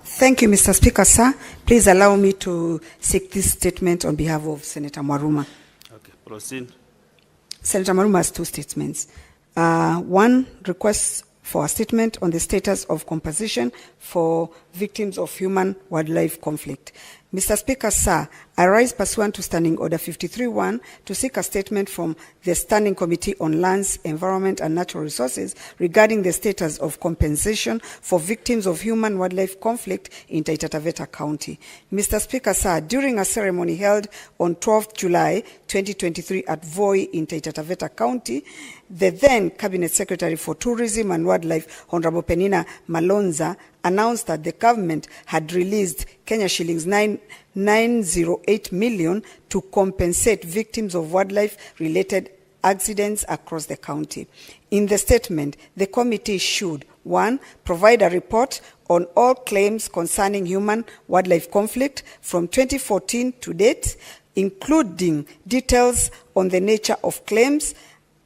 O: Thank you, Mr. Speaker, sir. Please allow me to seek this statement on behalf of Senator Mwaruma.
A: Okay, proceed.
O: Senator Mwaruma has 2 statements. 1, requests for a statement on the status of compensation for victims of human-wildlife conflict. Mr. Speaker, sir, I rise pursuant to Standing Order 53(1) to seek a statement from the Standing Committee on Lands, Environment and Natural Resources regarding the status of compensation for victims of human-wildlife conflict in Taita Taveta County. Mr. Speaker, sir, during a ceremony held on 12th July 2023 at Voi in Taita Taveta County, the then Cabinet Secretary for Tourism and Wildlife, Honorable Penina Malonza, announced that the government had released Kenya shillings 908 million to compensate victims of wildlife-related accidents across the county. In the statement, the committee should, 1, provide a report on all claims concerning human-wildlife conflict from 2014 to date, including details on the nature of claims,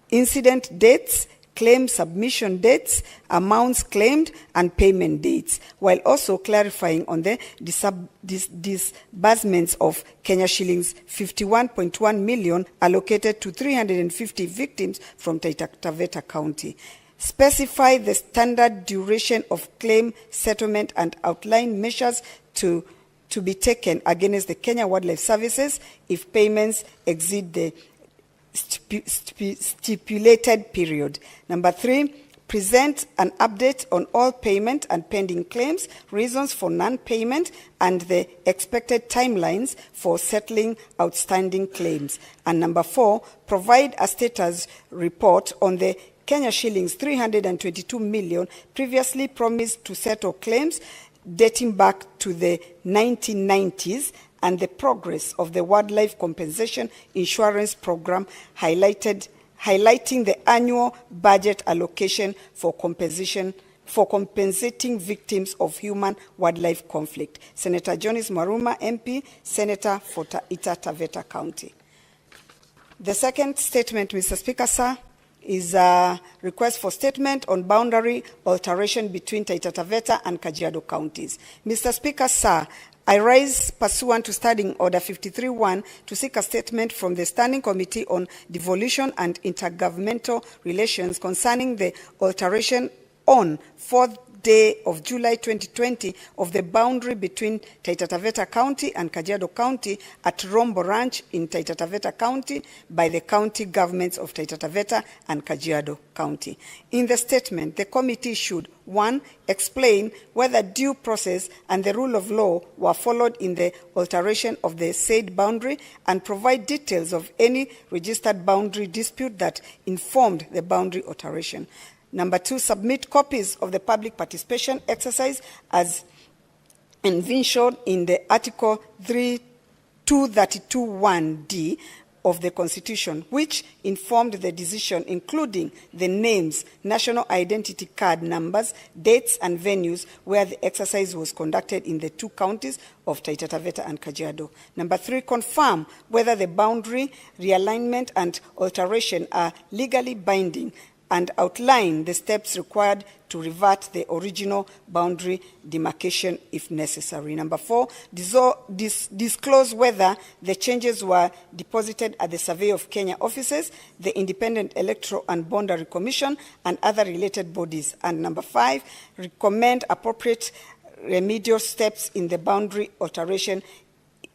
O: incident dates, claim submission dates, amounts claimed, and payment dates, while also clarifying on the disbursements of Kenya shillings 51.1 million allocated to 350 victims from Taita Taveta County. Specify the standard duration of claim settlement and outline measures to be taken against the Kenya Wildlife Services if payments exceed the stipulated period. Number 3, present an update on all payment and pending claims, reasons for non-payment, and the expected timelines for settling outstanding claims. And number 4, provide a status report on the Kenya shillings 322 million previously promised to settle claims dating back to the 1990s and the progress of the Wildlife Compensation Insurance Program, highlighting the annual budget allocation for compensation for compensating victims of human-wildlife conflict. Senator Jonas Maruma, MP, Senator for Taita Taveta County. The second statement, Mr. Speaker, sir, is a request for statement on boundary alteration between Taita Taveta and Kajiado counties. Mr. Speaker, sir, I rise pursuant to Standing Order 53-1 to seek a statement from the Standing Committee on Devolution and Intergovernmental Relations concerning the alteration on 4th day of July 2020 of the boundary between Taita Taveta County and Kajiado County at Rombo Ranch in Taita Taveta County by the county governments of Taita Taveta and Kajiado County. In the statement, the committee should 1. Explain whether due process and the rule of law were followed in the alteration of the said boundary and provide details of any registered boundary dispute that informed the boundary alteration. Number 2, submit copies of the public participation exercise as envisioned in the Article 232(1)(d) of the Constitution, which informed the decision, including the names, national identity card numbers, dates, and venues where the exercise was conducted in the 2 counties of Taita Taveta and Kajiado. Number 3, confirm whether the boundary realignment and alteration are legally binding and outline the steps required to revert the original boundary demarcation if necessary. Number 4, disclose whether the changes were deposited at the Survey of Kenya offices, the Independent Electoral and Boundary Commission, and other related bodies. And number 5, recommend appropriate remedial steps in the boundary alteration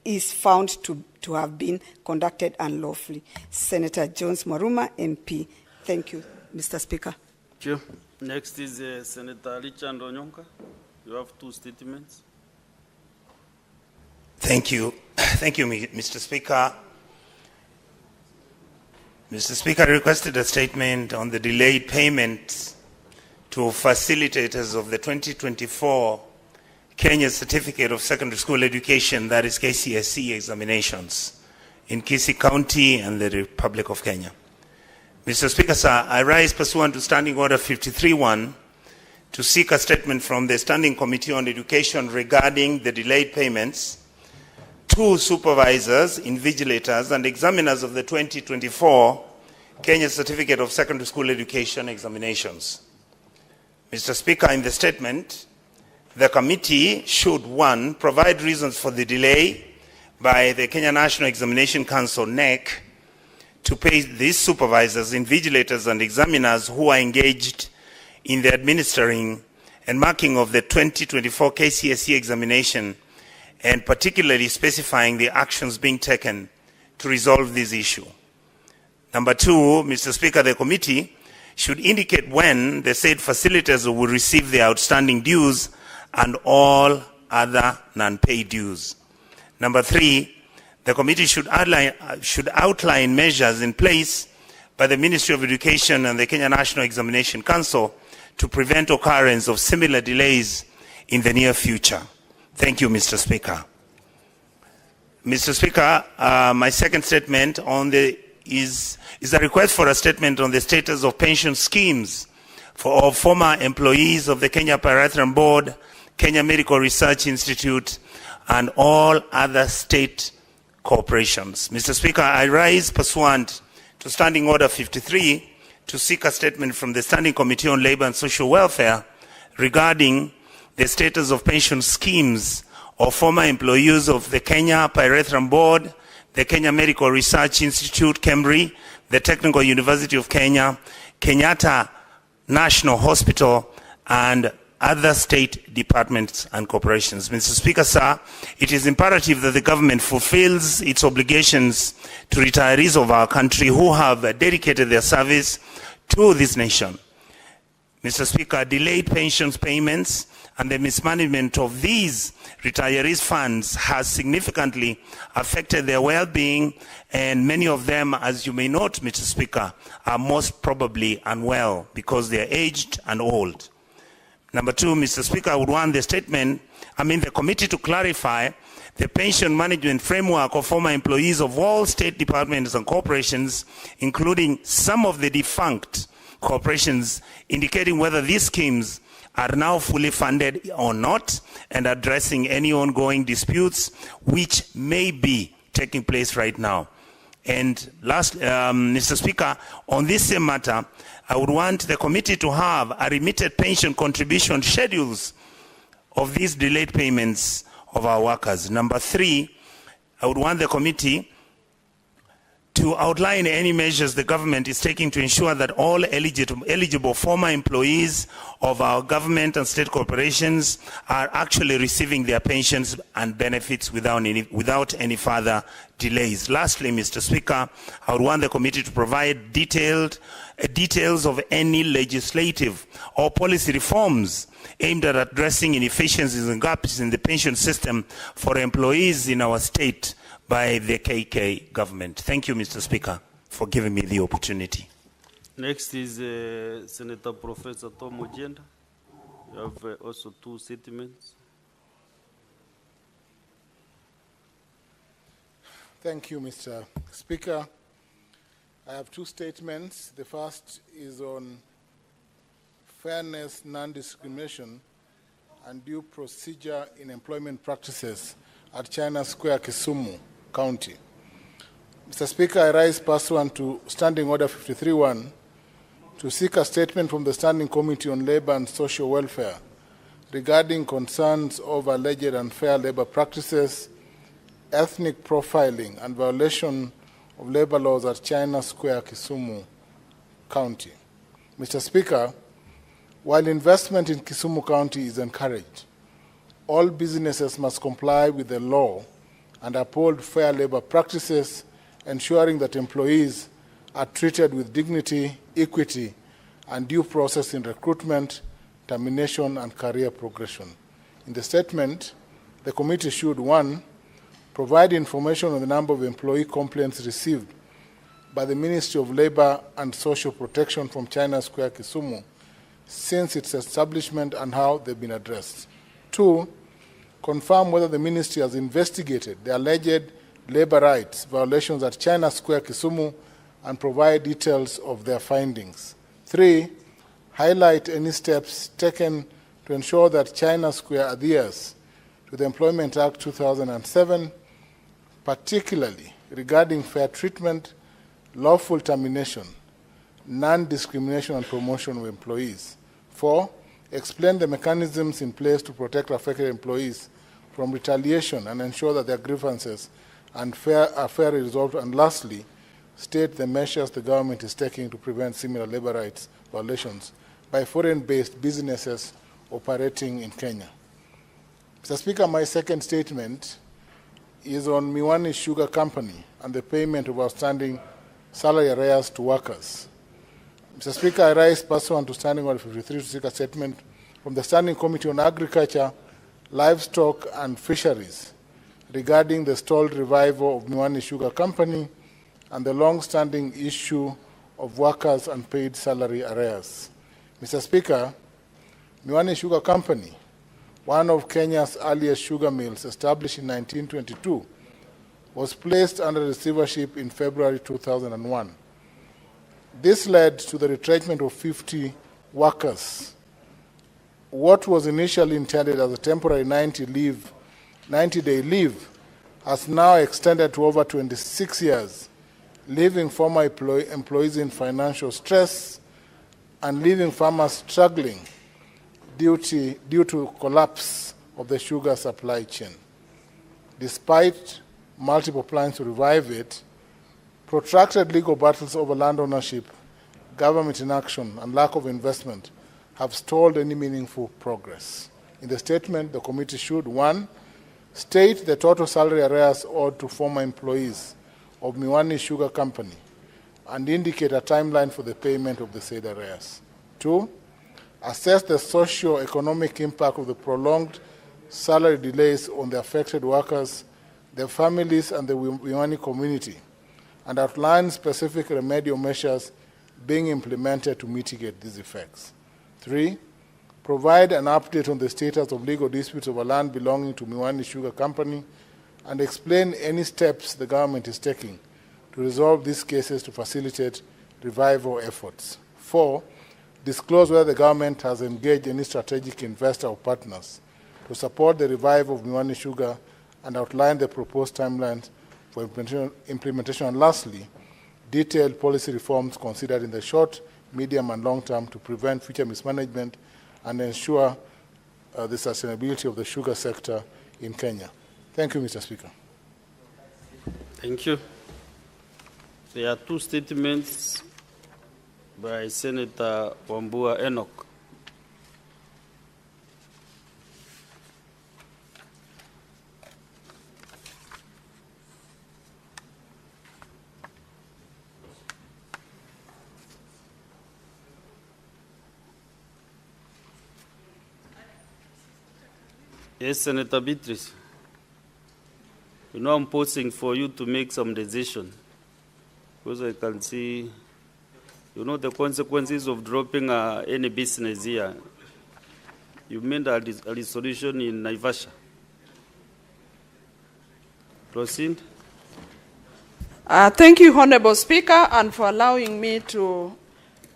O: is found to have been conducted unlawfully. Senator Jones Maruma, MP. Thank you, Mr. Speaker.
A: Thank you. Next is Senator Richard Onyonka. You have 2 statements.
F: Thank you. Thank you, Mr. Speaker. Mr. Speaker, I requested a statement on the delayed payments to facilitators of the 2024 Kenya Certificate of Secondary School Education, that is KCSE examinations in Kisii County and the Republic of Kenya. Mr. Speaker, sir, I rise pursuant to Standing Order 53-1 to seek a statement from the Standing Committee on Education regarding the delayed payments to supervisors, invigilators, and examiners of the 2024 Kenya Certificate of Secondary School Education examinations. Mr. Speaker, in the statement, the committee should, 1, provide reasons for the delay by the Kenya National Examination Council, NEC, to pay these supervisors, invigilators, and examiners who are engaged in the administering and marking of the 2024 KCSE examination, and particularly specifying the actions being taken to resolve this issue. Number 2, Mr. Speaker, the committee should indicate when the said facilitators will receive their outstanding dues and all other non-paid dues. Number 3, the committee should outline measures in place by the Ministry of Education and the Kenya National Examination Council to prevent occurrence of similar delays in the near future. Thank you, Mr. Speaker. Mr. Speaker, my second statement is a request for a statement on the status of pension schemes for all former employees of the Kenya Pyrethrum Board, Kenya Medical Research Institute, and all other state corporations. Mr. Speaker, I rise pursuant to Standing Order 53 to seek a statement from the Standing Committee on Labour and Social Welfare regarding the status of pension schemes of former employees of the Kenya Pyrethrum Board, the Kenya Medical Research Institute, KEMRI, the Technical University of Kenya, Kenyatta National Hospital, and other state departments and corporations. Mr. Speaker, sir, it is imperative that the government fulfills its obligations to retirees of our country who have dedicated their service to this nation. Mr. Speaker, delayed pensions payments and the mismanagement of these retirees' funds has significantly affected their well-being, and many of them, as you may note, Mr. Speaker, are most probably unwell because they are aged and old. Number 2, Mr. Speaker, I would want the committee to clarify the pension management framework of former employees of all state departments and corporations, including some of the defunct corporations, indicating whether these schemes are now fully funded or not, and addressing any ongoing disputes which may be taking place right now. And last, Mr. Speaker, on this same matter, I would want the committee to have a remitted pension contribution schedules of these delayed payments of our workers. Number 3, I would want the committee to outline any measures the government is taking to ensure that all eligible former employees of our government and state corporations are actually receiving their pensions and benefits without any further delays. Lastly, Mr. Speaker, I would want the committee to provide details of any legislative or policy reforms aimed at addressing inefficiencies and gaps in the pension system for employees in our state by the KK government. Thank you, Mr. Speaker, for giving me the opportunity.
A: Next is Senator Professor Tom Ojenda. You have also 2 statements.
P: Thank you, Mr. Speaker. I have 2 statements. The first is on fairness, non-discrimination, and due procedure in employment practices at China Square, Kisumu County. Mr. Speaker, I rise pursuant to Standing Order 53-1 to seek a statement from the Standing Committee on Labor and Social Welfare regarding concerns over alleged unfair labor practices, ethnic profiling, and violation of labor laws at China Square, Kisumu County. Mr. Speaker, while investment in Kisumu County is encouraged, all businesses must comply with the law and uphold fair labor practices, ensuring that employees are treated with dignity, equity, and due process in recruitment, termination, and career progression. In the statement, the committee should, 1, provide information on the number of employee complaints received by the Ministry of Labor and Social Protection from China Square, Kisumu, since its establishment and how they've been addressed. 2, confirm whether the ministry has investigated the alleged labor rights violations at China Square, Kisumu, and provide details of their findings. 3, highlight any steps taken to ensure that China Square adheres to the Employment Act 2007, particularly regarding fair treatment, lawful termination, non-discrimination, and promotion of employees. 4, explain the mechanisms in place to protect affected employees from retaliation and ensure that their grievances are fairly resolved. And lastly, state the measures the government is taking to prevent similar labor rights violations by foreign-based businesses operating in Kenya. Mr. Speaker, my second statement is on Miwani Sugar Company and the payment of outstanding salary arrears to workers. Mr. Speaker, I rise pursuant to Standing Order 53 to seek a statement from the Standing Committee on Agriculture, Livestock, and Fisheries regarding the stalled revival of Miwani Sugar Company and the long-standing issue of workers' unpaid salary arrears. Mr. Speaker, Miwani Sugar Company, one of Kenya's earliest sugar mills established in 1922, was placed under receivership in February 2001. This led to the retrenchment of 50 workers. What was initially intended as a temporary 90-day leave has now extended to over 26 years, leaving former employees in financial stress and leaving farmers struggling due to collapse of the sugar supply chain. Despite multiple plans to revive it, protracted legal battles over land ownership, government inaction, and lack of investment have stalled any meaningful progress. In the statement, the committee should, 1, state the total salary arrears owed to former employees of Miwani Sugar Company and indicate a timeline for the payment of the said arrears. 2, assess the socio-economic impact of the prolonged salary delays on the affected workers, their families, and the Miwani community, and outline specific remedial measures being implemented to mitigate these effects. 3, provide an update on the status of legal disputes over land belonging to Miwani Sugar Company and explain any steps the government is taking to resolve these cases to facilitate revival efforts. 4, disclose whether the government has engaged any strategic investor or partners to support the revival of Miwani Sugar, and outline the proposed timelines for implementation. And lastly, detailed policy reforms considered in the short, medium, and long term to prevent future mismanagement and ensure the sustainability of the sugar sector in Kenya. Thank you, Mr. Speaker.
A: Thank you. There are two statements by Senator Wambua Enoch. Yes, Senator Beatrice. You know I'm posing for you to make some decision, because I can see, you know, the consequences of dropping any business here. You made a resolution in Naivasha. Proceed.
L: Thank you, Honorable Speaker, and for allowing me to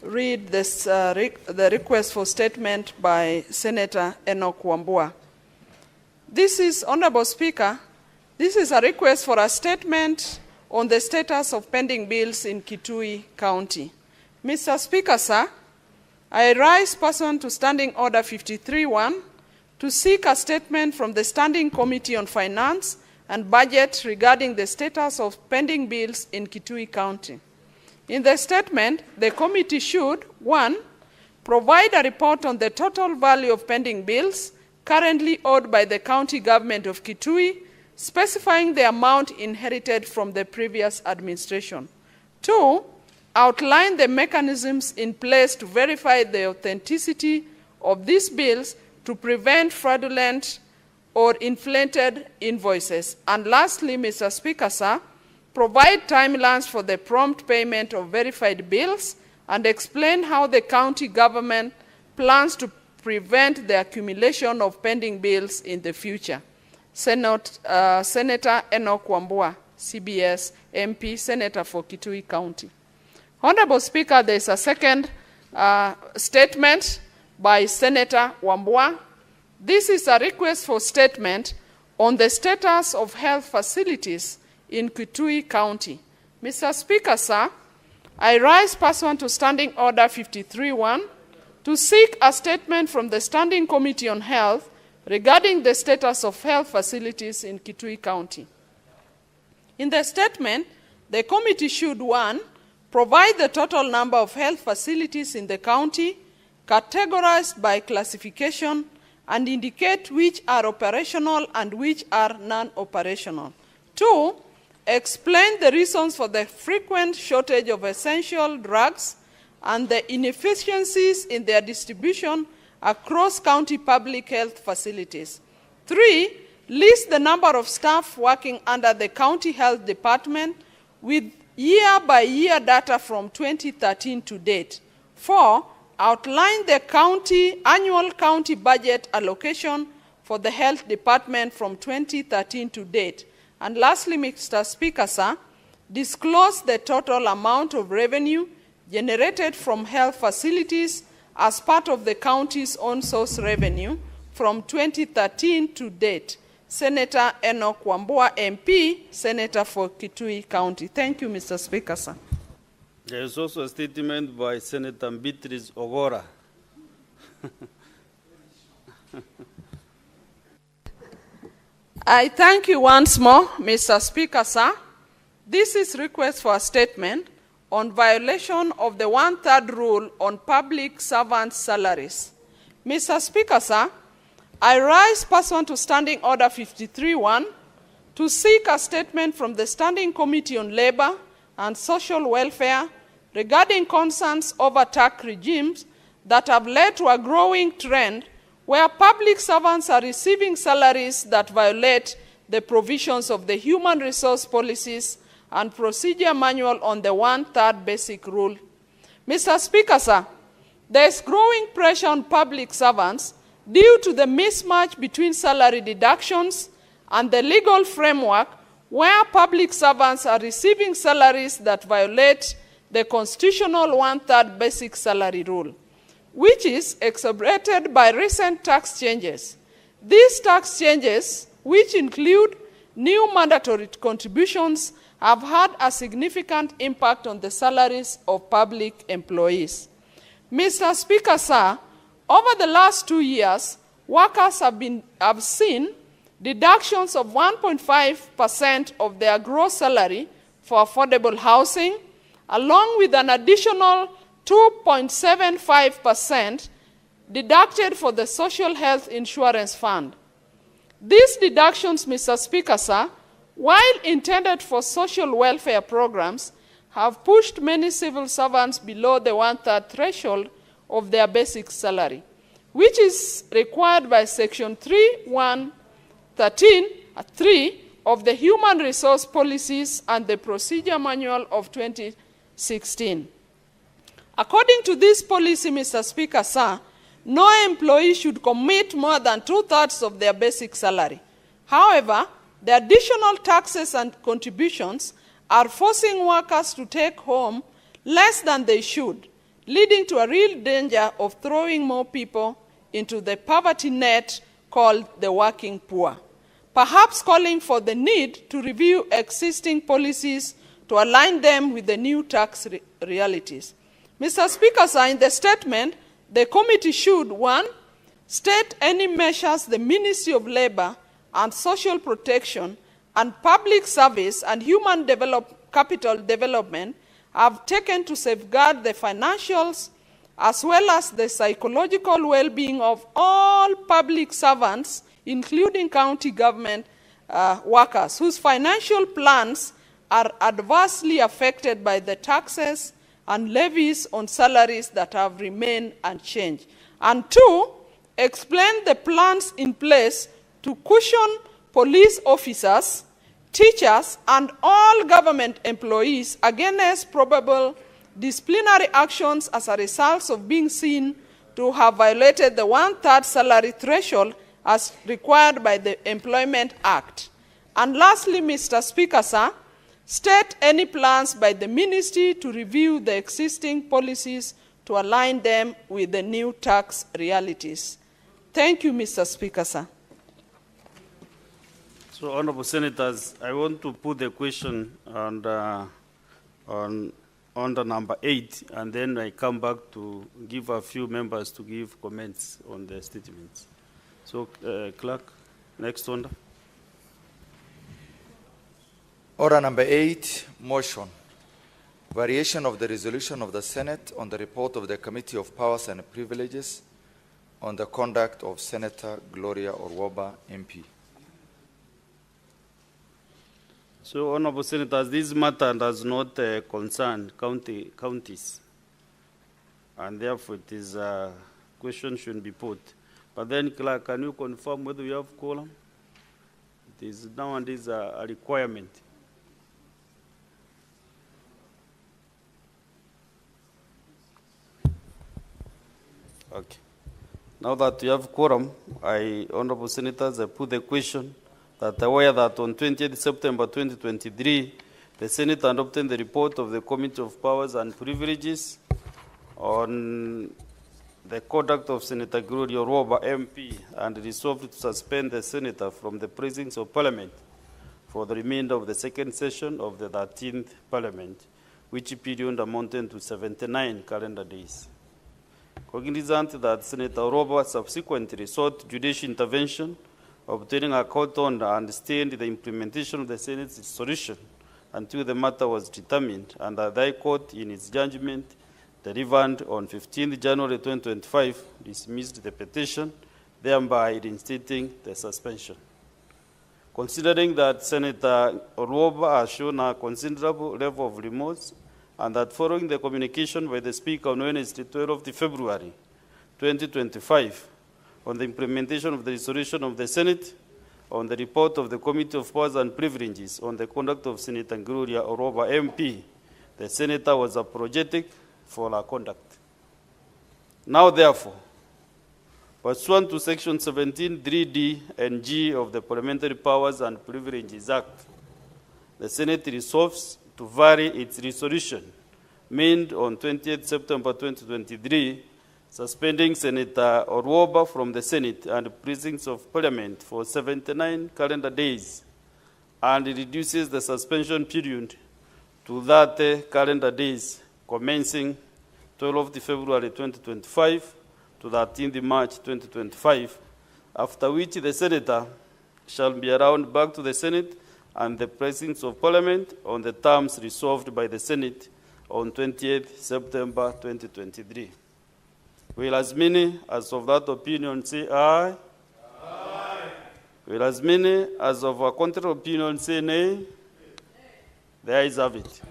L: read this, the request for statement by Senator Enoch Wambua. This is, Honorable Speaker, this is a request for a statement on the status of pending bills in Kitui County. Mr. Speaker, sir, I rise pursuant to Standing Order 53-1 to seek a statement from the Standing Committee on Finance and Budget regarding the status of pending bills in Kitui County. In the statement, the committee should, 1, provide a report on the total value of pending bills currently owed by the county government of Kitui, specifying the amount inherited from the previous administration. 2, outline the mechanisms in place to verify the authenticity of these bills to prevent fraudulent or inflated invoices. And lastly, Mr. Speaker, sir, provide timelines for the prompt payment of verified bills and explain how the county government plans to prevent the accumulation of pending bills in the future. Senator Enoch Wambua, CBS, MP, Senator for Kitui County. Honorable Speaker, there is a second statement by Senator Wambua. This is a request for statement on the status of health facilities in Kitui County. Mr. Speaker, sir, I rise pursuant to Standing Order 53-1 to seek a statement from the Standing Committee on Health regarding the status of health facilities in Kitui County. In the statement, the committee should, 1, provide the total number of health facilities in the county, categorized by classification, and indicate which are operational and which are non-operational. 2, explain the reasons for the frequent shortage of essential drugs and the inefficiencies in their distribution across county public health facilities. 3, list the number of staff working under the county health department with year-by-year data from 2013 to date. 4, outline the annual county budget allocation for the health department from 2013 to date. And lastly, Mr. Speaker, sir, disclose the total amount of revenue generated from health facilities as part of the county's own source revenue from 2013 to date. Senator Enoch Wambua, MP, Senator for Kitui County. Thank you, Mr. Speaker, sir.
A: There is also a statement by Senator Beatrice Ogora.
L: I thank you once more, Mr. Speaker, sir. This is request for a statement on violation of the 1/3 rule on public servants' salaries. Mr. Speaker, sir, I rise pursuant to Standing Order 53-1 to seek a statement from the Standing Committee on Labor and Social Welfare regarding concerns over tax regimes that have led to a growing trend where public servants are receiving salaries that violate the provisions of the Human Resource Policies and Procedure Manual on the 1/3 basic rule. Mr. Speaker, sir, there is growing pressure on public servants due to the mismatch between salary deductions and the legal framework where public servants are receiving salaries that violate the constitutional 1/3 basic salary rule. which is exacerbated by recent tax changes. These tax changes, which include new mandatory contributions, have had a significant impact on the salaries of public employees. Mr. Speaker, sir, over the last 2 years, workers have seen deductions of 1.5% of their gross salary for affordable housing, along with an additional 2.75% deducted for the Social Health Insurance Fund. These deductions, Mr. Speaker, sir, while intended for social welfare programs, have pushed many civil servants below the one-third threshold of their basic salary, which is required by Section 3.1.13.3 of the Human Resource Policies and the Procedure Manual of 2016. According to this policy, Mr. Speaker, sir, no employee should commit more than 2/3 of their basic salary. However, the additional taxes and contributions are forcing workers to take home less than they should, leading to a real danger of throwing more people into the poverty net called the working poor, perhaps calling for the need to review existing policies to align them with the new tax realities. Mr. Speaker, sir, in the statement, the committee should, 1, state any measures the Ministry of Labor and Social Protection and Public Service and Human Capital Development have taken to safeguard the financials as well as the psychological well-being of all public servants, including county government workers, whose financial plans are adversely affected by the taxes and levies on salaries that have remained unchanged. And 2, explain the plans in place to cushion police officers, teachers, and all government employees against probable disciplinary actions as a result of being seen to have violated the one-third salary threshold as required by the Employment Act. And lastly, Mr. Speaker, sir, state any plans by the ministry to review the existing policies to align them with the new tax realities. Thank you, Mr. Speaker, sir.
A: So, Honorable Senators, I want to put the question on the number 8, and then I come back to give a few members to give comments on the statements. So, Clerk, next order.
B: Order number 8, motion. Variation of the resolution of the Senate on the report of the Committee of Powers and Privileges on the conduct of Senator Gloria Orwoba, MP.
A: So, Honorable Senators, this matter does not concern counties, and therefore it is a question shouldn't be put. But then, Clerk, can you confirm whether you have quorum? It is nowadays a requirement. Okay. Now that you have quorum, Honorable Senators, I put the question that aware that on 20th September 2023, the Senate adopted the report of the Committee of Powers and Privileges on the conduct of Senator Gloria Orwoba, MP, and resolved to suspend the Senator from the presence of Parliament for the remainder of the second session of the 13th Parliament, which period amounted to 79 calendar days. Cognizant that Senator Orwoba subsequently sought judicial intervention, obtaining a court order and staying the implementation of the Senate's resolution until the matter was determined, and the High Court, in its judgment delivered on 15 January 2025, dismissed the petition, thereby reinstating the suspension. Considering that Senator Orwoba has shown a considerable level of remorse, and that following the communication by the Speaker on Wednesday, 12 February 2025, on the implementation of the resolution of the Senate, on the report of the Committee of Powers and Privileges on the conduct of Senator Gloria Orwoba, MP, the Senator was apologetic for her conduct. Now, therefore, pursuant to Section 17(3)(d) and G of the Parliamentary Powers and Privileges Act, the Senate resolves to vary its resolution made on 20th September 2023, suspending Senator Orwoba from the Senate and precincts of Parliament for 79 calendar days, and reduces the suspension period to 30 calendar days, commencing 12th February 2025 to 13th March 2025, after which the Senator shall be allowed back to the Senate and the precincts of Parliament on the terms resolved by the Senate on 28th September 2023. Will as many as of that opinion say aye? Aye. Will as many as of a contrary opinion say nay? The ayes have it.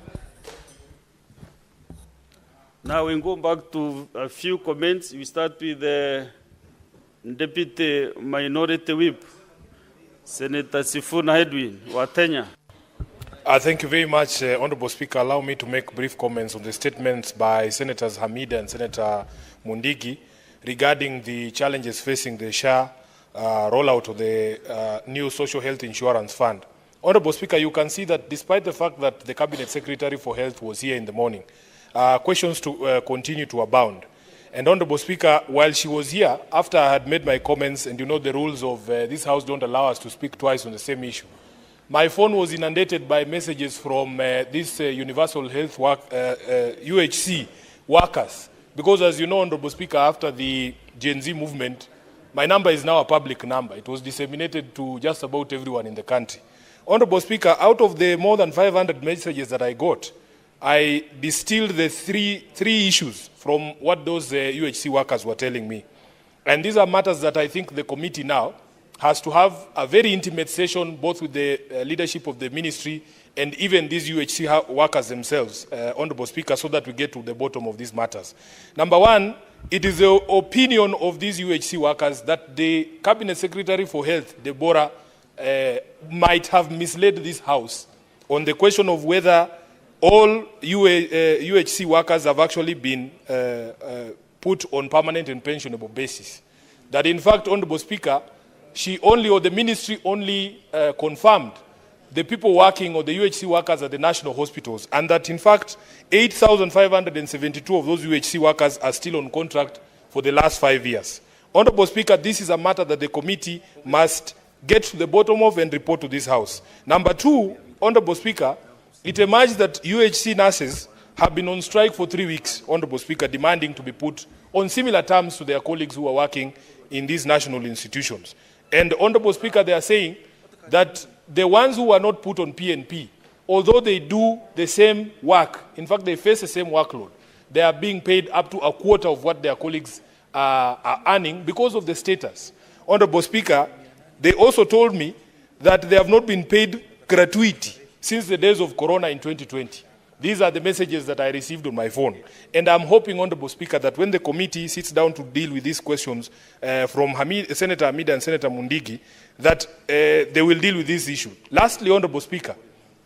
A: Now we go back to a few comments. We start with the Deputy Minority Whip, Senator Sifuna Edwin, Watenya.
E: Thank you very much, Honorable Speaker. Allow me to make brief comments on the statements by Senators Hamida and Senator Mundigi regarding the challenges facing the SHA rollout of the new Social Health Insurance Fund. Honorable Speaker, you can see that despite the fact that the Cabinet Secretary for Health was here in the morning, questions continue to abound. And Honorable Speaker, while she was here, after I had made my comments, and you know the rules of this House don't allow us to speak twice on the same issue, my phone was inundated by messages from these Universal Health UHC workers. Because as you know, Honorable Speaker, after the Gen Z movement, my number is now a public number. It was disseminated to just about everyone in the country. Honorable Speaker, out of the more than 500 messages that I got, I distilled the three issues from what those UHC workers were telling me. And these are matters that I think the committee now has to have a very intimate session both with the leadership of the ministry and even these UHC workers themselves, Honorable Speaker, so that we get to the bottom of these matters. Number one, it is the opinion of these UHC workers that the Cabinet Secretary for Health, Deborah, might have misled this House on the question of whether all UHC workers have actually been put on permanent and pensionable basis. That in fact, Honorable Speaker, the ministry only confirmed the people working or the UHC workers at the national hospitals, and that in fact 8,572 of those UHC workers are still on contract for the last 5 years. Honorable Speaker, this is a matter that the committee must get to the bottom of and report to this House. Number two, Honorable Speaker, it emerged that UHC nurses have been on strike for 3 weeks, Honorable Speaker, demanding to be put on similar terms to their colleagues who are working in these national institutions. And Honorable Speaker, they are saying that the ones who are not put on PNP, although they do the same work, in fact they face the same workload, they are being paid up to a quarter of what their colleagues are earning because of the status. Honorable Speaker, they also told me that they have not been paid gratuity since the days of Corona in 2020. These are the messages that I received on my phone. And I'm hoping, Honorable Speaker, that when the committee sits down to deal with these questions from Senator Hamida and Senator Mundigi, that they will deal with this issue. Lastly, Honorable Speaker,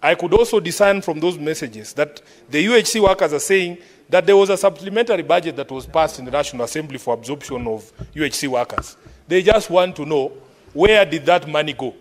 E: I could also discern from those messages that the UHC workers are saying that there was a supplementary budget that was passed in the National Assembly for absorption of UHC workers. They just want to know, where did that money go?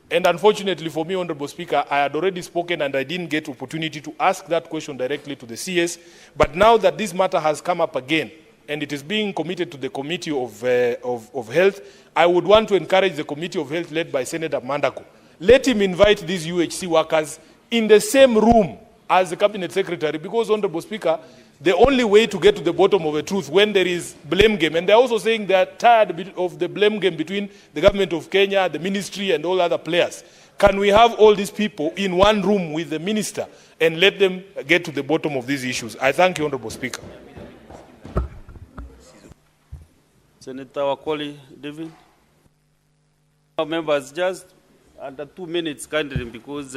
E: And unfortunately for me, Honorable Speaker, I had already spoken and I didn't get opportunity to ask that question directly to the CS. But now that this matter has come up again and it is being committed to the Committee of Health, I would want to encourage the Committee of Health led by Senator Mandako. Let him invite these UHC workers in the same room as the Cabinet Secretary, because, Honorable Speaker, the only way to get to the bottom of the truth when there is blame game, and they're also saying they're tired of the blame game between the government of Kenya, the ministry, and all other players. Can we have all these people in one room with the minister and let them get to the bottom of these issues? I thank you, Honorable Speaker.
A: Senator Wakoli David. Members, just under 2 minutes, kindly, because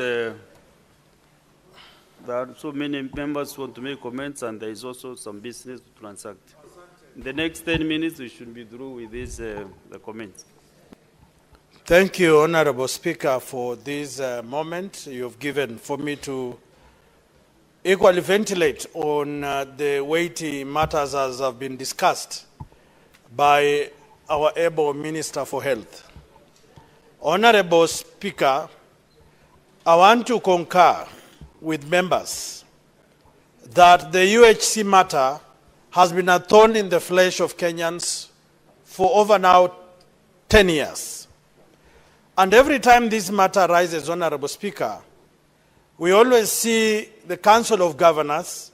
A: there are so many members who want to make comments, and there is also some business to transact. In the next 10 minutes, we should be through with this, the comments.
Q: Thank you, Honorable Speaker, for this moment you've given for me to equally ventilate on the weighty matters as have been discussed by our able Minister for Health. Honorable Speaker, I want to concur with members that the UHC matter has been a thorn in the flesh of Kenyans for over now 10 years. And every time this matter arises, Honorable Speaker, we always see the Council of Governors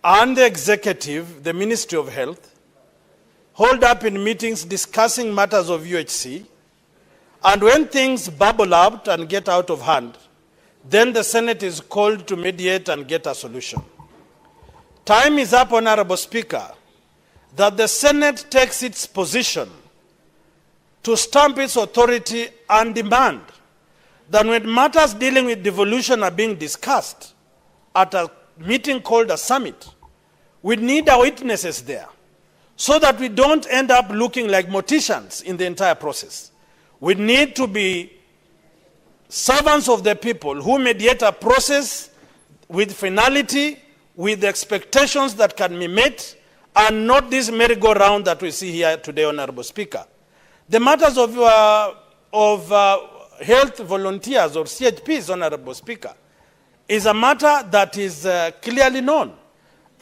Q: and the Executive, the Ministry of Health, hold up in meetings discussing matters of UHC, and when things bubble out and get out of hand, then the Senate is called to mediate and get a solution. Time is up, Honorable Speaker, that the Senate takes its position to stamp its authority and demand that when matters dealing with devolution are being discussed at a meeting called a summit, we need our witnesses there so that we don't end up looking like morticians in the entire process. We need to be servants of the people who mediate a process with finality, with expectations that can be met, and not this merry-go-round that we see here today, Honorable Speaker. The matters of health volunteers or CHPs, Honorable Speaker, is a matter that is clearly known.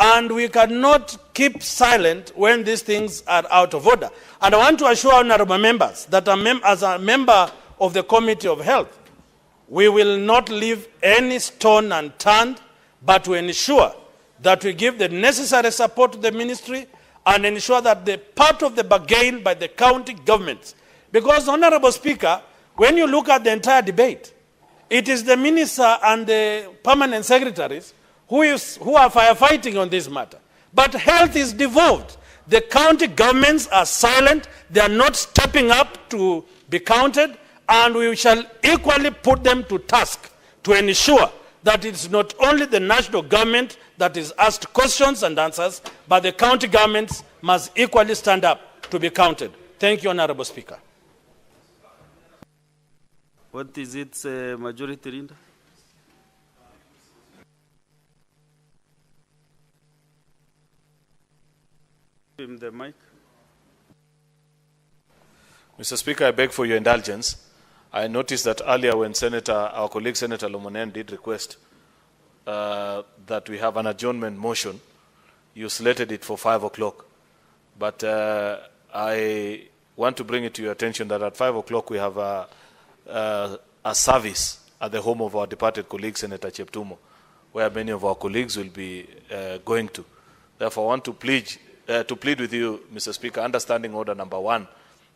Q: And we cannot keep silent when these things are out of order. And I want to assure honorable members that as a member of the Committee of Health, we will not leave any stone unturned, but to ensure that we give the necessary support to the ministry and ensure that the part of the bargain by the county governments. Because, Honorable Speaker, when you look at the entire debate, it is the minister and the permanent secretaries who are firefighting on this matter. But health is devolved. The county governments are silent. They are not stepping up to be counted, and we shall equally put them to task to ensure that it's not only the national government that is asked questions and answers, but the county governments must equally stand up to be counted. Thank you, Honorable Speaker.
A: What is it, majority leader? Give him the mic.
C: Mr. Speaker, I beg for your indulgence. I noticed that earlier when our colleague Senator Lomonen did request that we have an adjournment motion, you slated it for 5 o'clock. But I want to bring it to your attention that at 5 o'clock we have a service at the home of our departed colleague, Senator Cheptumo, where many of our colleagues will be going to. Therefore, I want to plead with you, Mr. Speaker, understanding order number 1,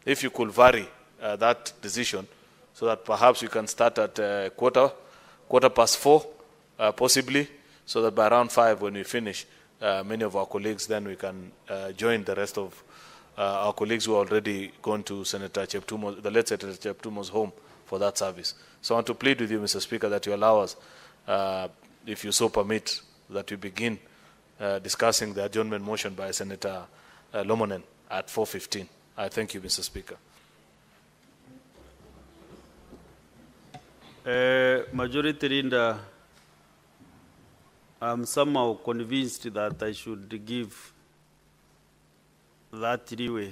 C: if you could vary that decision so that perhaps we can start at quarter past 4, possibly, so that by around 5 when we finish, many of our colleagues, then we can join the rest of our colleagues who are already gone to Senator Cheptumo, the late Senator Cheptumo's home for that service. So I want to plead with you, Mr. Speaker, that you allow us, if you so permit, that we begin discussing the adjournment motion by Senator Lomonen at 4:15. I thank you, Mr. Speaker.
A: Majority leader, I'm somehow convinced that I should give that leeway.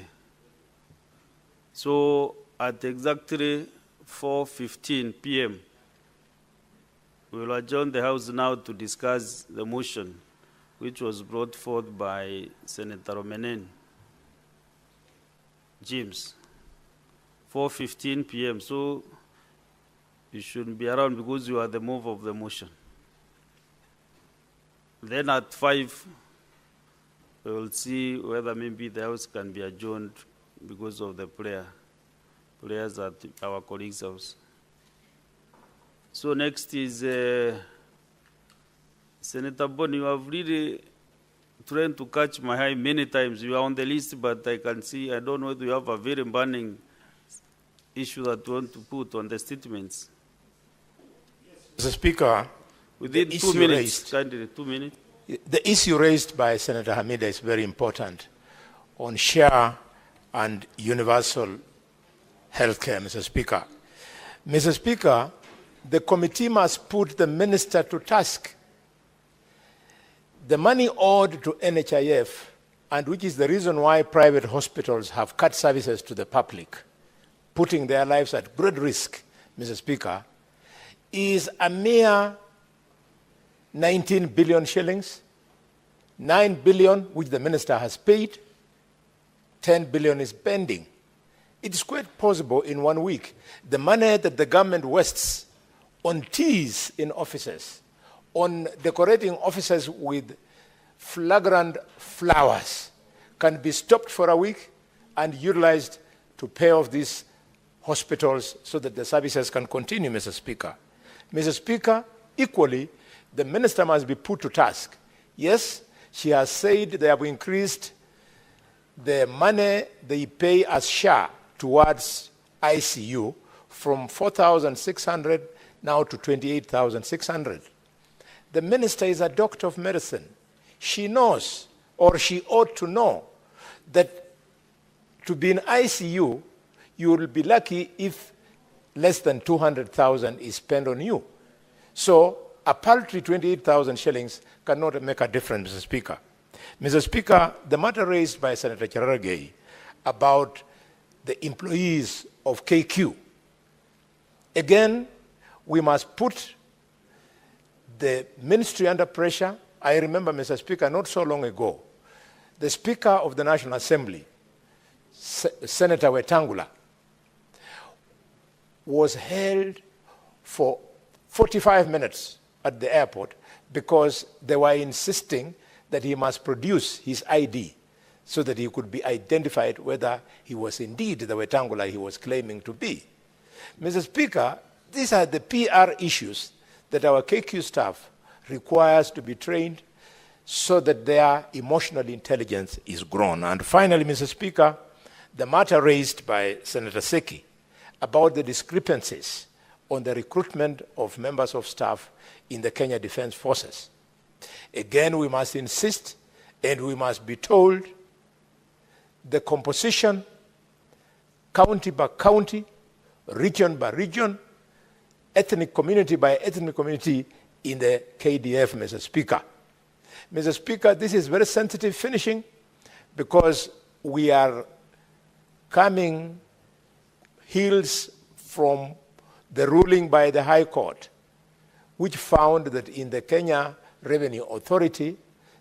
A: So at exactly 4:15 p.m., we will adjourn the House now to discuss the motion which was brought forth by Senator Romenen James. 4:15 p.m. So you shouldn't be around because you are the mover of the motion. Then at 5, we will see whether maybe the House can be adjourned because of the prayers at our colleagues' house. So next is Senator Boni. You have really tried to catch my eye many times. You are on the list, but I can see, I don't know whether you have a very burning issue that you want to put on the statements.
I: Mr. Speaker,
A: within 2 minutes, kindly, 2 minutes.
I: The issue raised by Senator Hamida is very important on share and universal health care, Mr. Speaker. Mr. Speaker, the committee must put the minister to task. The money owed to NHIF, and which is the reason why private hospitals have cut services to the public, putting their lives at great risk, Mr. Speaker, is a mere 19 billion shillings. 9 billion, which the minister has paid, 10 billion is pending. It is quite possible in 1 week. The money that the government wastes on teas in offices, on decorating offices with flagrant flowers, can be stopped for a week and utilized to pay off these hospitals so that the services can continue, Mr. Speaker. Mr. Speaker, equally, the minister must be put to task. Yes, she has said they have increased the money they pay as SHA towards ICU from 4,600 now to 28,600. The minister is a doctor of medicine. She knows, or she ought to know, that to be in ICU, you will be lucky if less than 200,000 is spent on you. So a paltry 28,000 shillings cannot make a difference, Mr. Speaker. Mr. Speaker, the matter raised by Senator Cherargei about the employees of KQ, again, we must put the ministry under pressure. I remember, Mr. Speaker, not so long ago, the Speaker of the National Assembly, Senator Wetangula, was held for 45 minutes at the airport because they were insisting that he must produce his ID so that he could be identified whether he was indeed the Wetangula he was claiming to be. Mr. Speaker, these are the PR issues that our KQ staff requires to be trained so that their emotional intelligence is grown. And finally, Mr. Speaker, the matter raised by Senator Seki about the discrepancies on the recruitment of members of staff in the Kenya Defense Forces. Again, we must insist and we must be told the composition, county by county, region by region, ethnic community by ethnic community in the KDF, Mr. Speaker. Mr. Speaker, this is very sensitive finishing because we are coming heels from the ruling by the High Court, which found that in the Kenya Revenue Authority,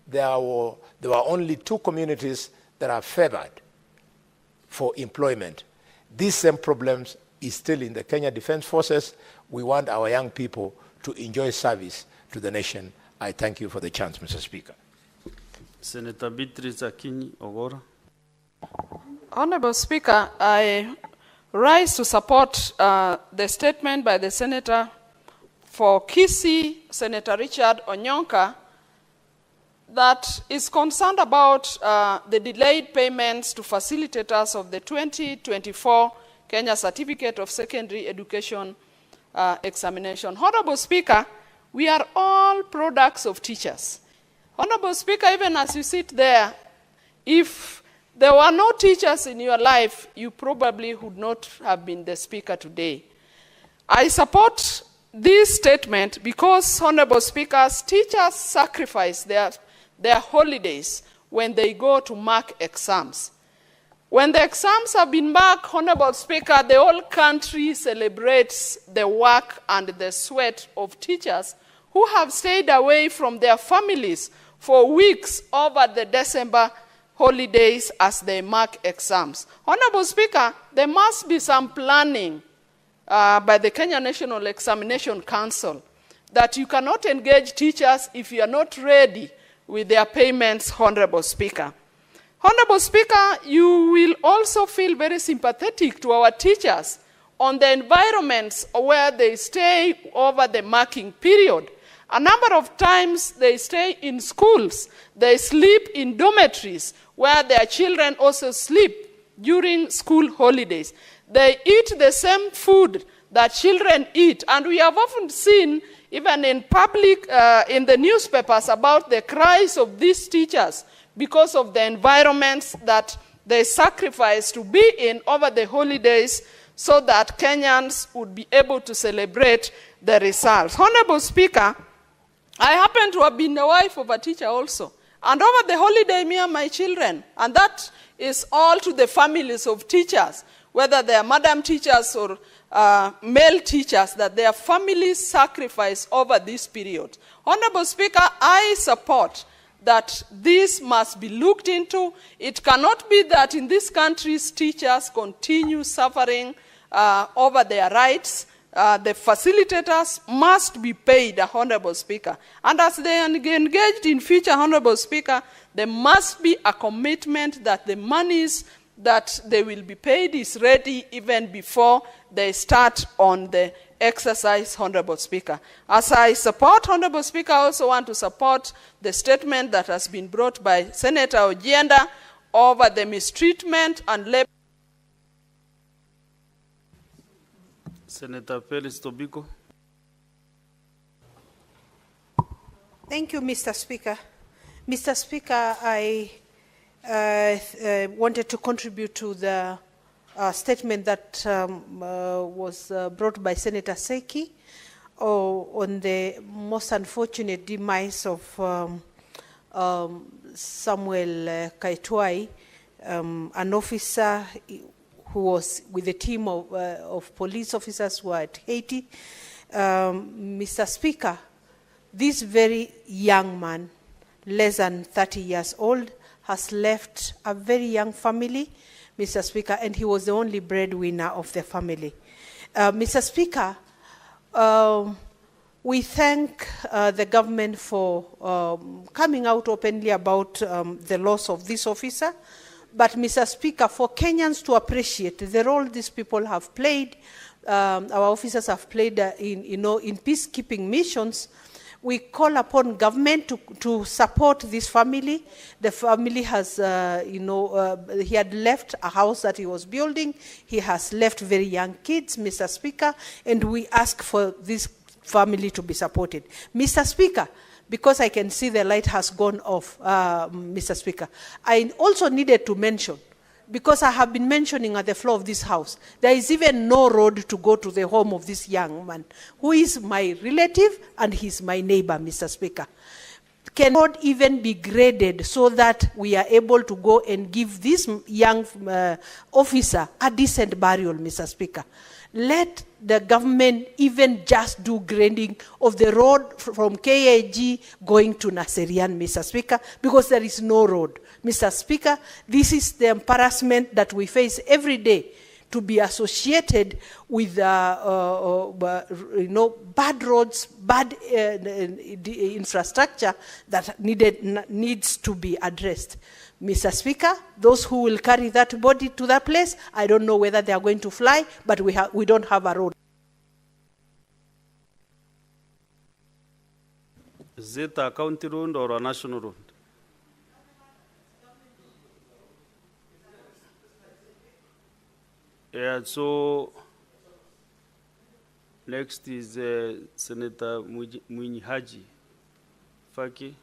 I: there were only 2 communities that are favored for employment. These same problems is still in the Kenya Defense Forces. We want our young people to enjoy service to the nation. I thank you for the chance, Mr. Speaker.
A: Senator Beatrice Akinyi Ogora.
L: Honorable Speaker, I rise to support the statement by the Senator for Kisii, Senator Richard Onyonka, that is concerned about the delayed payments to facilitators of the 2024 Kenya Certificate of Secondary Education examination. Honorable Speaker, we are all products of teachers. Honorable Speaker, even as you sit there, if there were no teachers in your life, you probably would not have been the Speaker today. I support this statement because, Honorable Speakers, teachers sacrifice their holidays when they go to mark exams. When the exams have been marked, Honorable Speaker, the whole country celebrates the work and the sweat of teachers who have stayed away from their families for weeks over the December holidays as they mark exams. Honorable Speaker, there must be some planning by the Kenya National Examination Council that you cannot engage teachers if you are not ready with their payments, Honorable Speaker. Honorable Speaker, you will also feel very sympathetic to our teachers on the environments where they stay over the marking period. A number of times they stay in schools, they sleep in dormitories where their children also sleep during school holidays. They eat the same food that children eat, and we have often seen even in public, in the newspapers about the cries of these teachers because of the environments that they sacrifice to be in over the holidays so that Kenyans would be able to celebrate the results. Honorable Speaker, I happen to have been the wife of a teacher also. And over the holiday, me and my children, and that is all to the families of teachers, whether they are madam teachers or male teachers, that their families sacrifice over this period. Honorable Speaker, I support that this must be looked into. It cannot be that in this country teachers continue suffering over their rights. The facilitators must be paid, Honorable Speaker. And as they engaged in future, Honorable Speaker, there must be a commitment that the monies that they will be paid is ready even before they start on the exercise, Honorable Speaker. As I support, Honorable Speaker, I also want to support the statement that has been brought by Senator Ojienda over the mistreatment and labor.
A: Senator Felix Tobiko.
R: Thank you, Mr. Speaker. Mr. Speaker, I wanted to contribute to the statement that was brought by Senator Seki on the most unfortunate demise of Samuel Kaitwai, an officer who was with a team of police officers who were at Haiti. Mr. Speaker, this very young man, less than 30 years old, has left a very young family, Mr. Speaker, and he was the only breadwinner of the family. Mr. Speaker, we thank the government for coming out openly about the loss of this officer. But, Mr. Speaker, for Kenyans to appreciate the role these people have played, our officers have played in peacekeeping missions, we call upon government to support this family. The family has, he had left a house that he was building. He has left very young kids, Mr. Speaker, and we ask for this family to be supported. Mr. Speaker, because I can see the light has gone off, Mr. Speaker, I also needed to mention, because I have been mentioning at the floor of this house, there is even no road to go to the home of this young man, who is my relative and he's my neighbor, Mr. Speaker. Can road even be graded so that we are able to go and give this young officer a decent burial, Mr. Speaker? Let the government even just do grading of the road from KAG going to Naserian, Mr. Speaker, because there is no road. Mr. Speaker, this is the embarrassment that we face every day, to be associated with bad roads, bad infrastructure that needs to be addressed. Mr. Speaker, those who will carry that body to that place, I don't know whether they are going to fly, but we don't have a road.
A: Is it a county road or a national road? Yeah, so next is Senator Mwinyi Haji Faki.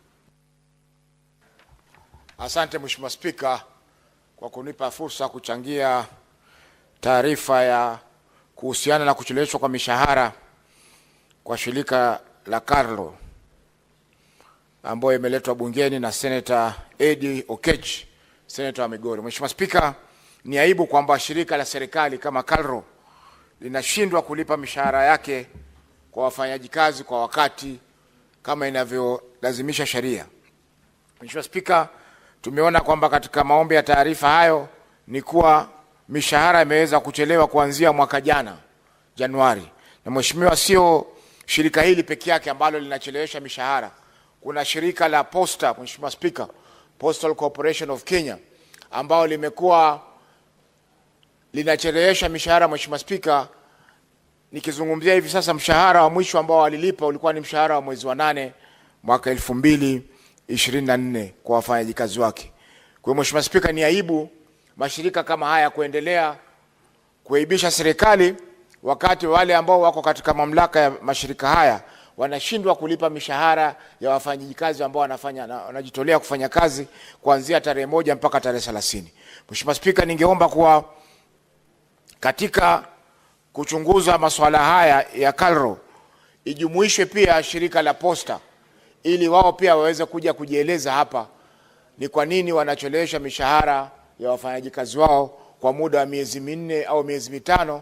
S: Asante Mheshimiwa Spika kwa kunipa fursa kuchangia taarifa ya kuhusiana na kucheleweshwa kwa mishahara kwa shirika la Carlo ambayo imeletwa bungeni na Senator Eddie Okech, Senator wa Migori. Mheshimiwa Spika, ni aibu kwamba shirika la serikali kama Carlo linashindwa kulipa mishahara yake kwa wafanyaji kazi kwa wakati kama inavyolazimisha sheria. Mheshimiwa Spika, tumeona kwamba katika maombi ya taarifa hayo ni kuwa mishahara imeweza kuchelewa kuanzia mwaka jana Januari. Na mheshimiwa, sio shirika hili pekee yake ambalo linachelewesha mishahara. Kuna shirika la Posta, Mheshimiwa Spika, Postal Corporation of Kenya, ambao limekuwa linachelewesha mishahara. Mheshimiwa Spika, nikizungumzia hivi sasa mshahara wa mwisho ambao walilipa ulikuwa ni mshahara wa mwezi wa 8 mwaka 2024 kwa wafanyakazi wake. Kwa hiyo Mheshimiwa Spika, ni aibu mashirika kama haya kuendelea kuaibisha serikali wakati wale ambao wako katika mamlaka ya mashirika haya wanashindwa kulipa mishahara ya wafanyakazi ambao wanajitolea kufanya kazi kuanzia tarehe 1 mpaka tarehe 30. Mheshimiwa Spika, ningeomba kuwa katika kuchunguza masuala haya ya Carlo ijumuishwe pia shirika la Posta, ili wao pia waweze kuja kujieleza hapa ni kwa nini wanachelewesha mishahara ya wafanyakazi wao kwa muda wa miezi 4 au miezi 5.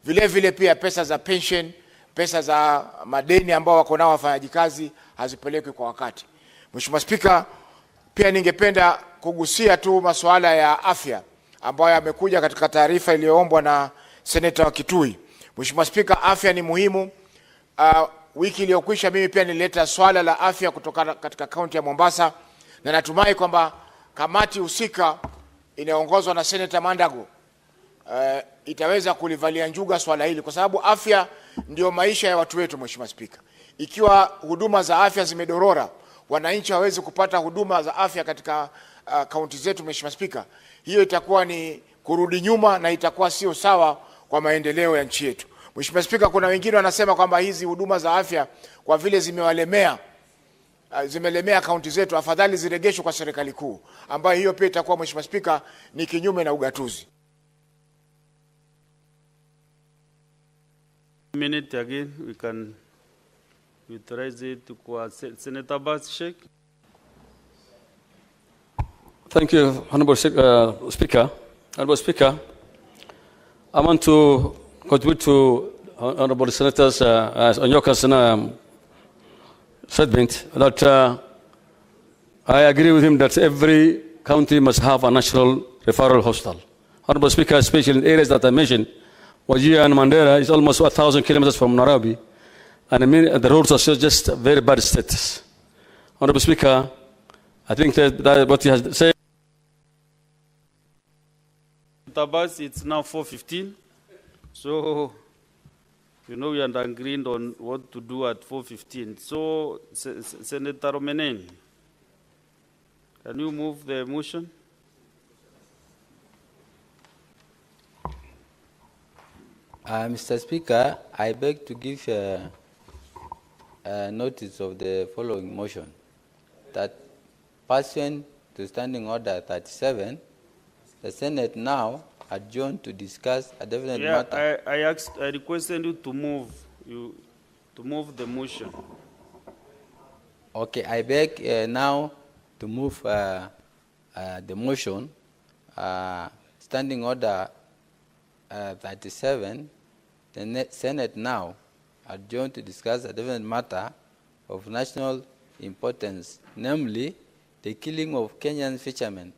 S: Vile vile pia pesa za pension, pesa za madeni ambao wako nao wafanyakazi hazipelekwi kwa wakati. Mheshimiwa Spika, Pia ningependa kugusia tu masuala ya afya ambayo yamekuja katika taarifa iliyoombwa na Seneta wa Kitui. Mheshimiwa Spika, afya ni muhimu. Wiki iliyokwisha mimi pia nilileta swala la afya kutoka katika kaunti ya Mombasa, na natumai kwamba kamati husika inaongozwa na Senator Mandago itaweza kulivalia njuga swala hili, kwa sababu afya ndio maisha ya watu wetu. Mheshimiwa Spika, ikiwa huduma za afya zimedorora, wananchi hawezi kupata huduma za afya katika kaunti zetu, Mheshimiwa Spika, hiyo itakuwa ni kurudi nyuma na itakuwa sio sawa kwa maendeleo ya nchi yetu. Mheshimiwa Spika, kuna wengine wanasema kwamba hizi huduma za afya kwa vile zimelemea kaunti zetu, afadhali ziregeshwe kwa serikali kuu, ambayo hiyo pia itakuwa, Mheshimiwa Spika, ni kinyume na ugatuzi.
A: Minute again, we can authorize it to Senator Sheikh.
T: Thank you, Honorable Speaker. Honorable Speaker, I want to contribute to Honorable Senators on your concern statement that I agree with him that every county must have a national referral hospital. Honorable Speaker, especially in areas that I mentioned, Wajir and Mandera is almost 1,000 kilometers from Nairobi, and the roads are just very bad status. Honorable Speaker, I think that what he has said.
A: Tabas, it's now 4:15, so you know we are agreed on what to do at 4:15. So, Senator Romenen, can you move the motion?
N: Mr. Speaker, I beg to give notice of the following motion, that pursuant to Standing Order 37, the Senate now adjourned to discuss a definite matter.
A: I requested you to move the motion.
N: Okay, I beg now to move the motion, Standing Order 37. The Senate now adjourned to discuss a definite matter of national importance, namely the killing of Kenyan fishermen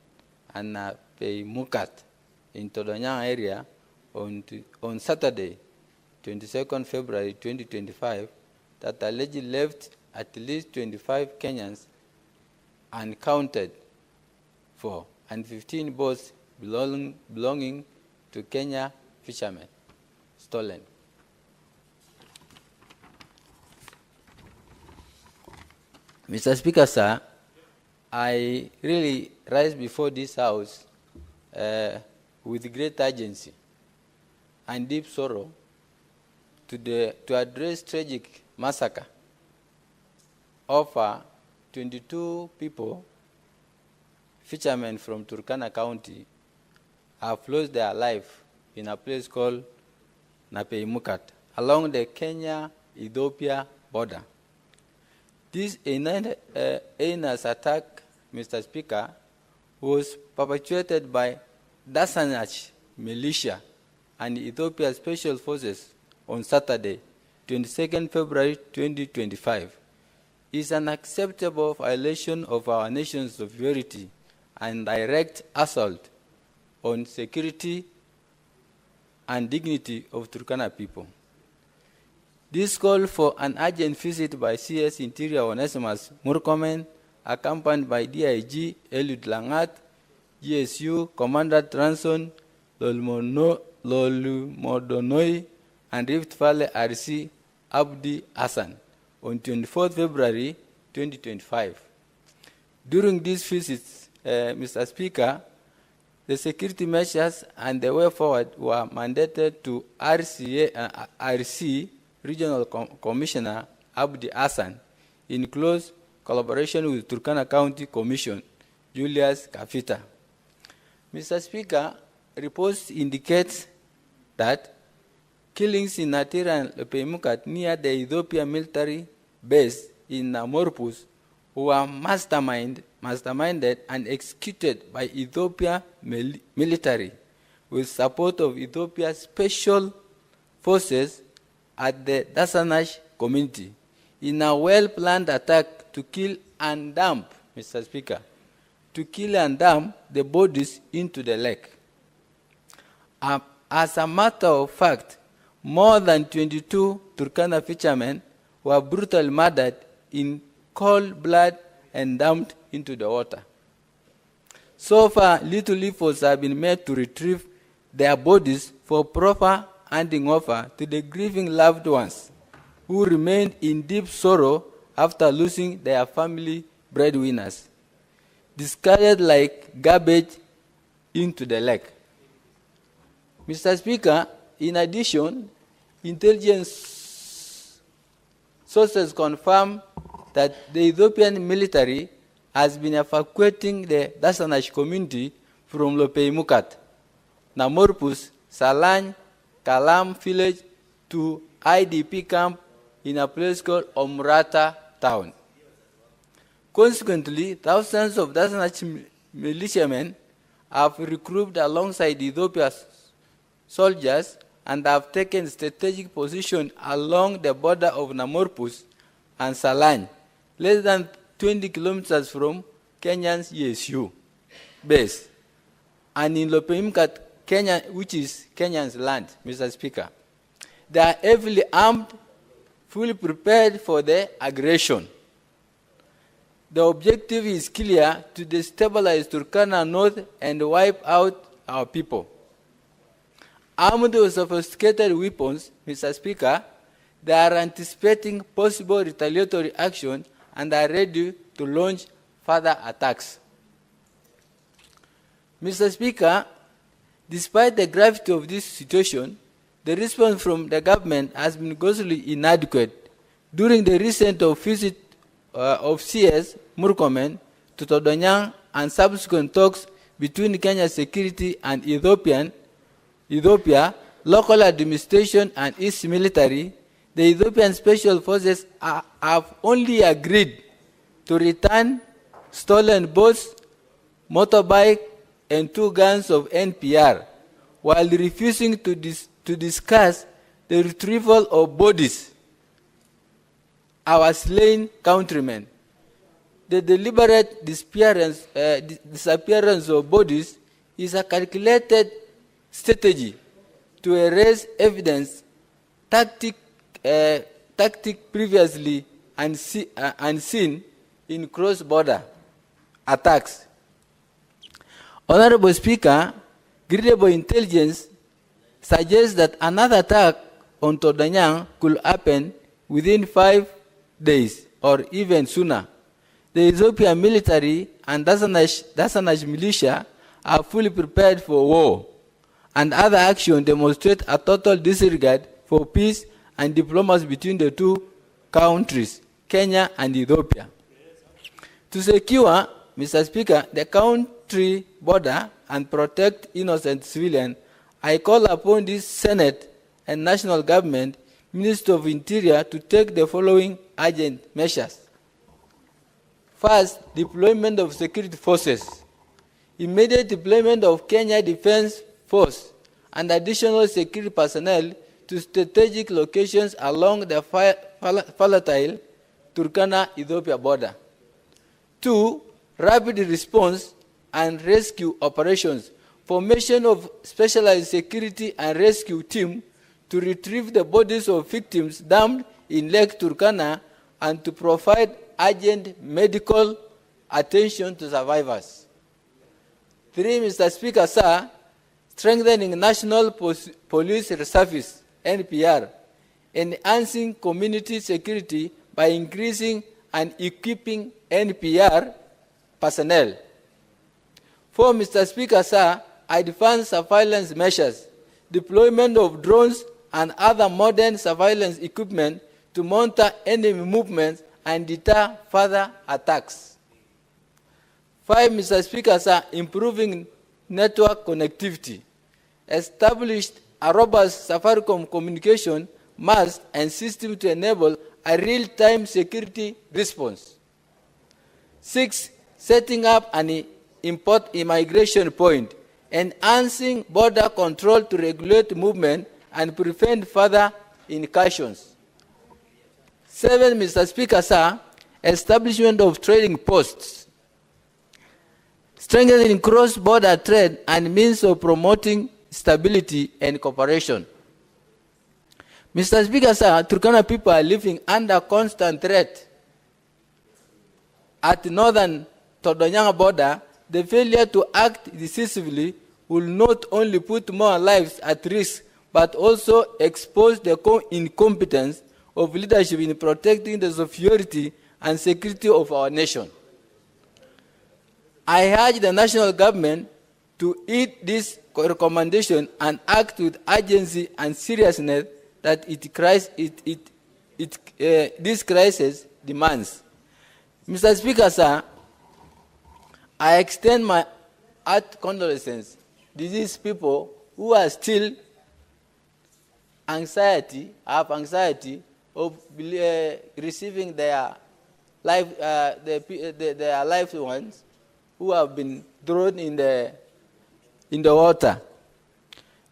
N: and Mukat in Todonyang area on Saturday, 22nd February 2025, that allegedly left at least 25 Kenyans unaccounted for and 15 boats belonging to Kenya fishermen stolen. Mr. Speaker, sir, I really rise before this House with great urgency and deep sorrow to address tragic massacre of 22 people, fishermen from Turkana County, have lost their life in a place called Napeimukat along the Kenya-Ethiopia border. This heinous attack, Mr. Speaker, was perpetuated by Dasanach militia and Ethiopia Special Forces on Saturday, 22nd February 2025. Is an unacceptable violation of our nation's sovereignty and direct assault on security and dignity of Turkana people. This call for an urgent visit by CS Interior Onesimus Murkomen, accompanied by DIG Eliud Langat, GSU Commander Transon Lolumodonoi, and Rift Valley RC Abdi Hassan on 24th February 2025. During these visits, Mr. Speaker, the security measures and the way forward were mandated to RC Regional Commissioner Abdi Hassan in close collaboration with Turkana County Commission, Julius Kafita. Mr. Speaker, reports indicate that killings in Natira and Lepeimukat near the Ethiopian military base in Morpus were masterminded and executed by Ethiopia military with support of Ethiopia's special forces at the Dasanash community in a well-planned attack to kill and dump, Mr. Speaker, to kill and dump the bodies into the lake. As a matter of fact, more than 22 Turkana fishermen were brutally murdered in cold blood and dumped into the water. So far, little efforts have been made to retrieve their bodies for proper handing over to the grieving loved ones who remained in deep sorrow after losing their family breadwinners, discarded like garbage into the lake. Mr. Speaker, in addition, intelligence sources confirm that the Ethiopian military has been evacuating the Dasanash community from Lopei Mukat, Namorpus, Salany, Kalam village to IDP camp in a place called Omrata town. Consequently, thousands of Dasanash militiamen have recruited alongside Ethiopia's soldiers and have taken strategic position along the border of Namorpus and Salany, less than 20 kilometers from Kenya's ESU base, and in Lopemkat, Kenya, which is Kenya's land, Mr. Speaker. They are heavily armed, fully prepared for the aggression. The objective is clear: to destabilize Turkana North and wipe out our people. Armed with sophisticated weapons, Mr. Speaker, they are anticipating possible retaliatory action and are ready to launch further attacks. Mr. Speaker, despite the gravity of this situation, the response from the government has been grossly inadequate. During the recent visit of CS Murkomen to Todonyang and subsequent talks between Kenya security and Ethiopia, local administration and its military, the Ethiopian Special Forces have only agreed to return stolen boats, motorbike, and 2 guns of NPR, while refusing to discuss the retrieval of bodies, our slain countrymen. The deliberate disappearance of bodies is a calculated strategy to erase evidence, tactic previously unseen in cross-border attacks. Honorable Speaker, credible intelligence suggests that another attack on Todonyang could happen within 5 days or even sooner. The Ethiopian military and Dasanash militia are fully prepared for war, and other actions demonstrate a total disregard for peace and diplomacy between the two countries, Kenya and Ethiopia. To secure, Mr. Speaker, the country border and protect innocent civilians, I call upon this Senate and national government, Minister of Interior, to take the following urgent measures. First, deployment of security forces. Immediate deployment of Kenya Defense Force and additional security personnel to strategic locations along the volatile Turkana-Ethiopia border. 2, rapid response and rescue operations. Formation of specialized security and rescue team to retrieve the bodies of victims dumped in Lake Turkana and to provide urgent medical attention to survivors. 3, Mr. Speaker, sir, strengthening National Police Service, NPR, enhancing community security by increasing and equipping NPR personnel. 4, Mr. Speaker, sir, advanced surveillance measures, deployment of drones and other modern surveillance equipment to monitor enemy movements and deter further attacks. 5, Mr. Speaker, sir, improving network connectivity. Established a robust Safaricom communication mast and system to enable a real-time security response. 6, setting up an import immigration point, enhancing border control to regulate movement and prevent further incursions. 7, Mr. Speaker, sir, establishment of trading posts. strengthening cross-border trade and means of promoting stability and cooperation. Mr. Speaker, sir, Turkana people are living under constant threat. At northern Tordonyanga border, the failure to act decisively will not only put more lives at risk, but also expose the incompetence of leadership in protecting the security and security of our nation. I urge the national government to heed this recommendation and act with urgency and seriousness that this crisis demands. Mr. Speaker, sir, I extend my heart condolences to these people who are still have anxiety of receiving their their loved ones who have been thrown in the water.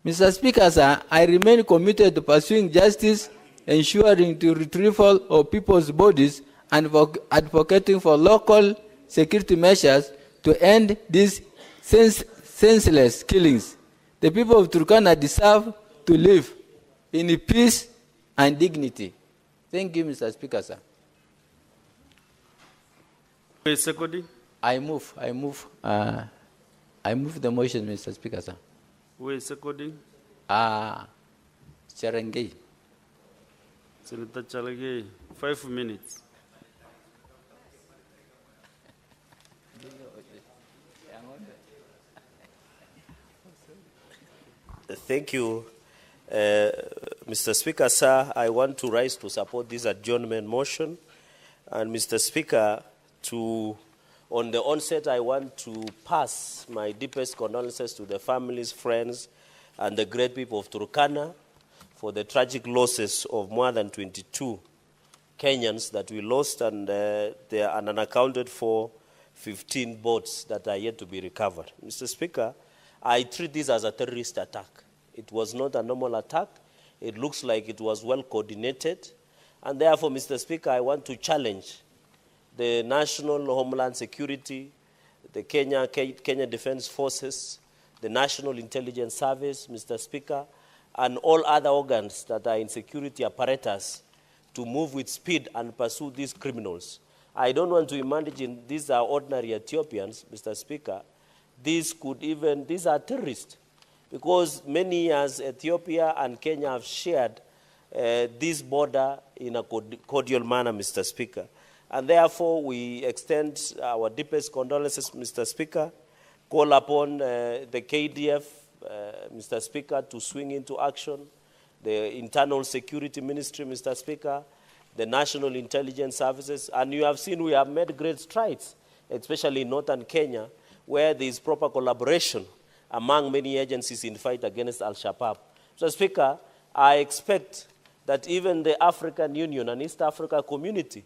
N: Mr. Speaker, sir, I remain committed to pursuing justice, ensuring the retrieval of people's bodies, and advocating for local security measures to end these senseless killings. The people of Turkana deserve to live in peace and dignity. Thank you, Mr. Speaker, sir. I move the motion, Mr. Speaker, sir.
A: Who is seconding?
N: Cherengei.
A: Senator Chalagay, 5 minutes.
M: Thank you, Mr. Speaker, sir. I want to rise to support this adjournment motion. And Mr. Speaker, on the onset, I want to pass my deepest condolences to the families, friends, and the great people of Turkana for the tragic losses of more than 22 Kenyans that we lost, and there are unaccounted for 15 boats that are yet to be recovered. Mr. Speaker, I treat this as a terrorist attack. It was not a normal attack. It looks like it was well coordinated. And therefore, Mr. Speaker, I want to challenge the National Homeland Security, the Kenya Defense Forces, the National Intelligence Service, Mr. Speaker, and all other organs that are in security apparatus to move with speed and pursue these criminals. I don't want to imagine these are ordinary Ethiopians, Mr. Speaker. These are terrorists, because many years Ethiopia and Kenya have shared this border in a cordial manner, Mr. Speaker. And therefore, we extend our deepest condolences, Mr. Speaker, call upon the KDF, Mr. Speaker, to swing into action, the Internal Security Ministry, Mr. Speaker, the National Intelligence Services, and you have seen we have made great strides, especially in northern Kenya, where there is proper collaboration among many agencies in fight against Al-Shabaab. Mr. Speaker, I expect that even the African Union and East Africa community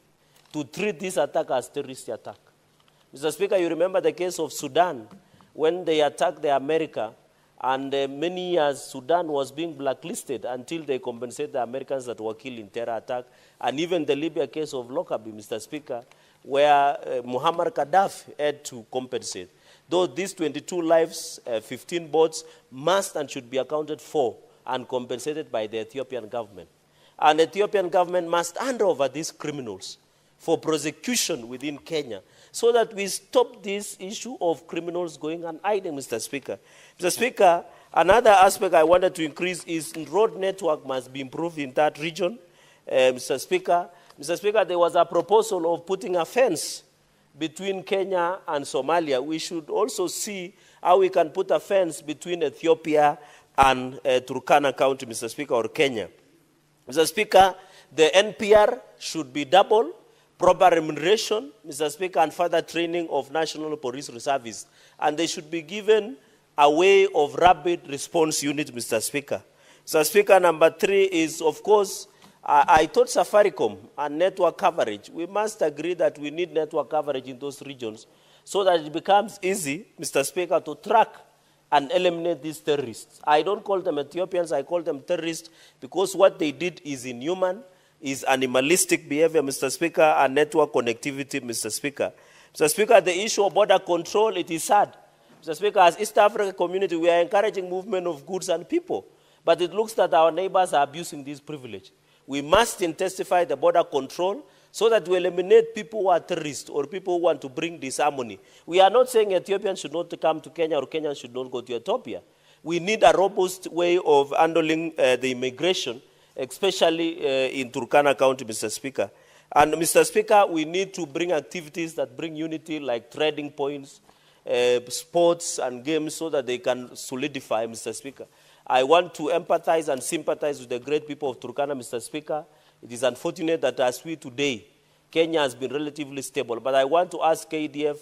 M: to treat this attack as terrorist attack. Mr. Speaker, you remember the case of Sudan, when they attacked the America, and many years Sudan was being blacklisted until they compensated the Americans that were killed in terror attack, and even the Libya case of Lockerbie, Mr. Speaker, where Muammar Gaddafi had to compensate. Though these 22 lives, 15 boats, must and should be accounted for and compensated by the Ethiopian government. And the Ethiopian government must hand over these criminals for prosecution within Kenya, so that we stop this issue of criminals going unhidden, Mr. Speaker. Mr. Speaker, another aspect I wanted to increase is road network must be improved in that region, Mr. Speaker. Mr. Speaker, there was a proposal of putting a fence between Kenya and Somalia. We should also see how we can put a fence between Ethiopia and Turkana County, Mr. Speaker, or Kenya. Mr. Speaker, the NPR should be double, proper remuneration, Mr. Speaker, and further training of National Police Reservists. And they should be given a way of rapid response unit, Mr. Speaker. Mr. Speaker, number 3 is, of course, I thought Safaricom and network coverage. We must agree that we need network coverage in those regions so that it becomes easy, Mr. Speaker, to track and eliminate these terrorists. I don't call them Ethiopians, I call them terrorists because what they did is inhuman, is animalistic behavior, Mr. Speaker, and network connectivity, Mr. Speaker. Mr. Speaker, the issue of border control, it is sad Mr. Speaker, as East Africa community, we are encouraging movement of goods and people. But it looks that our neighbors are abusing this privilege. We must intensify the border control so that we eliminate people who are terrorists or people who want to bring disharmony. We are not saying Ethiopians should not come to Kenya or Kenyans should not go to Ethiopia. We need a robust way of handling the immigration, especially in Turkana County, Mr. Speaker. And Mr. Speaker, we need to bring activities that bring unity like trading points, sports and games so that they can solidify, Mr. Speaker. I want to empathize and sympathize with the great people of Turkana, Mr. Speaker. It is unfortunate that as we today, Kenya has been relatively stable. But I want to ask KDF,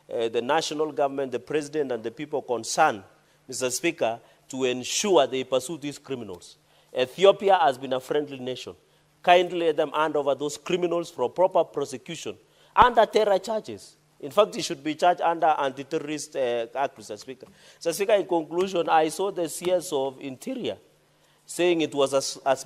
M: the national government, the president, and the people concerned, Mr. Speaker, to ensure they pursue these criminals. Ethiopia has been a friendly nation. Kindly let them hand over those criminals for proper prosecution under terror charges. In fact, he should be charged under anti-terrorist act, Mr. Speaker. Mr. Speaker, in conclusion, I saw the CS of Interior saying it was as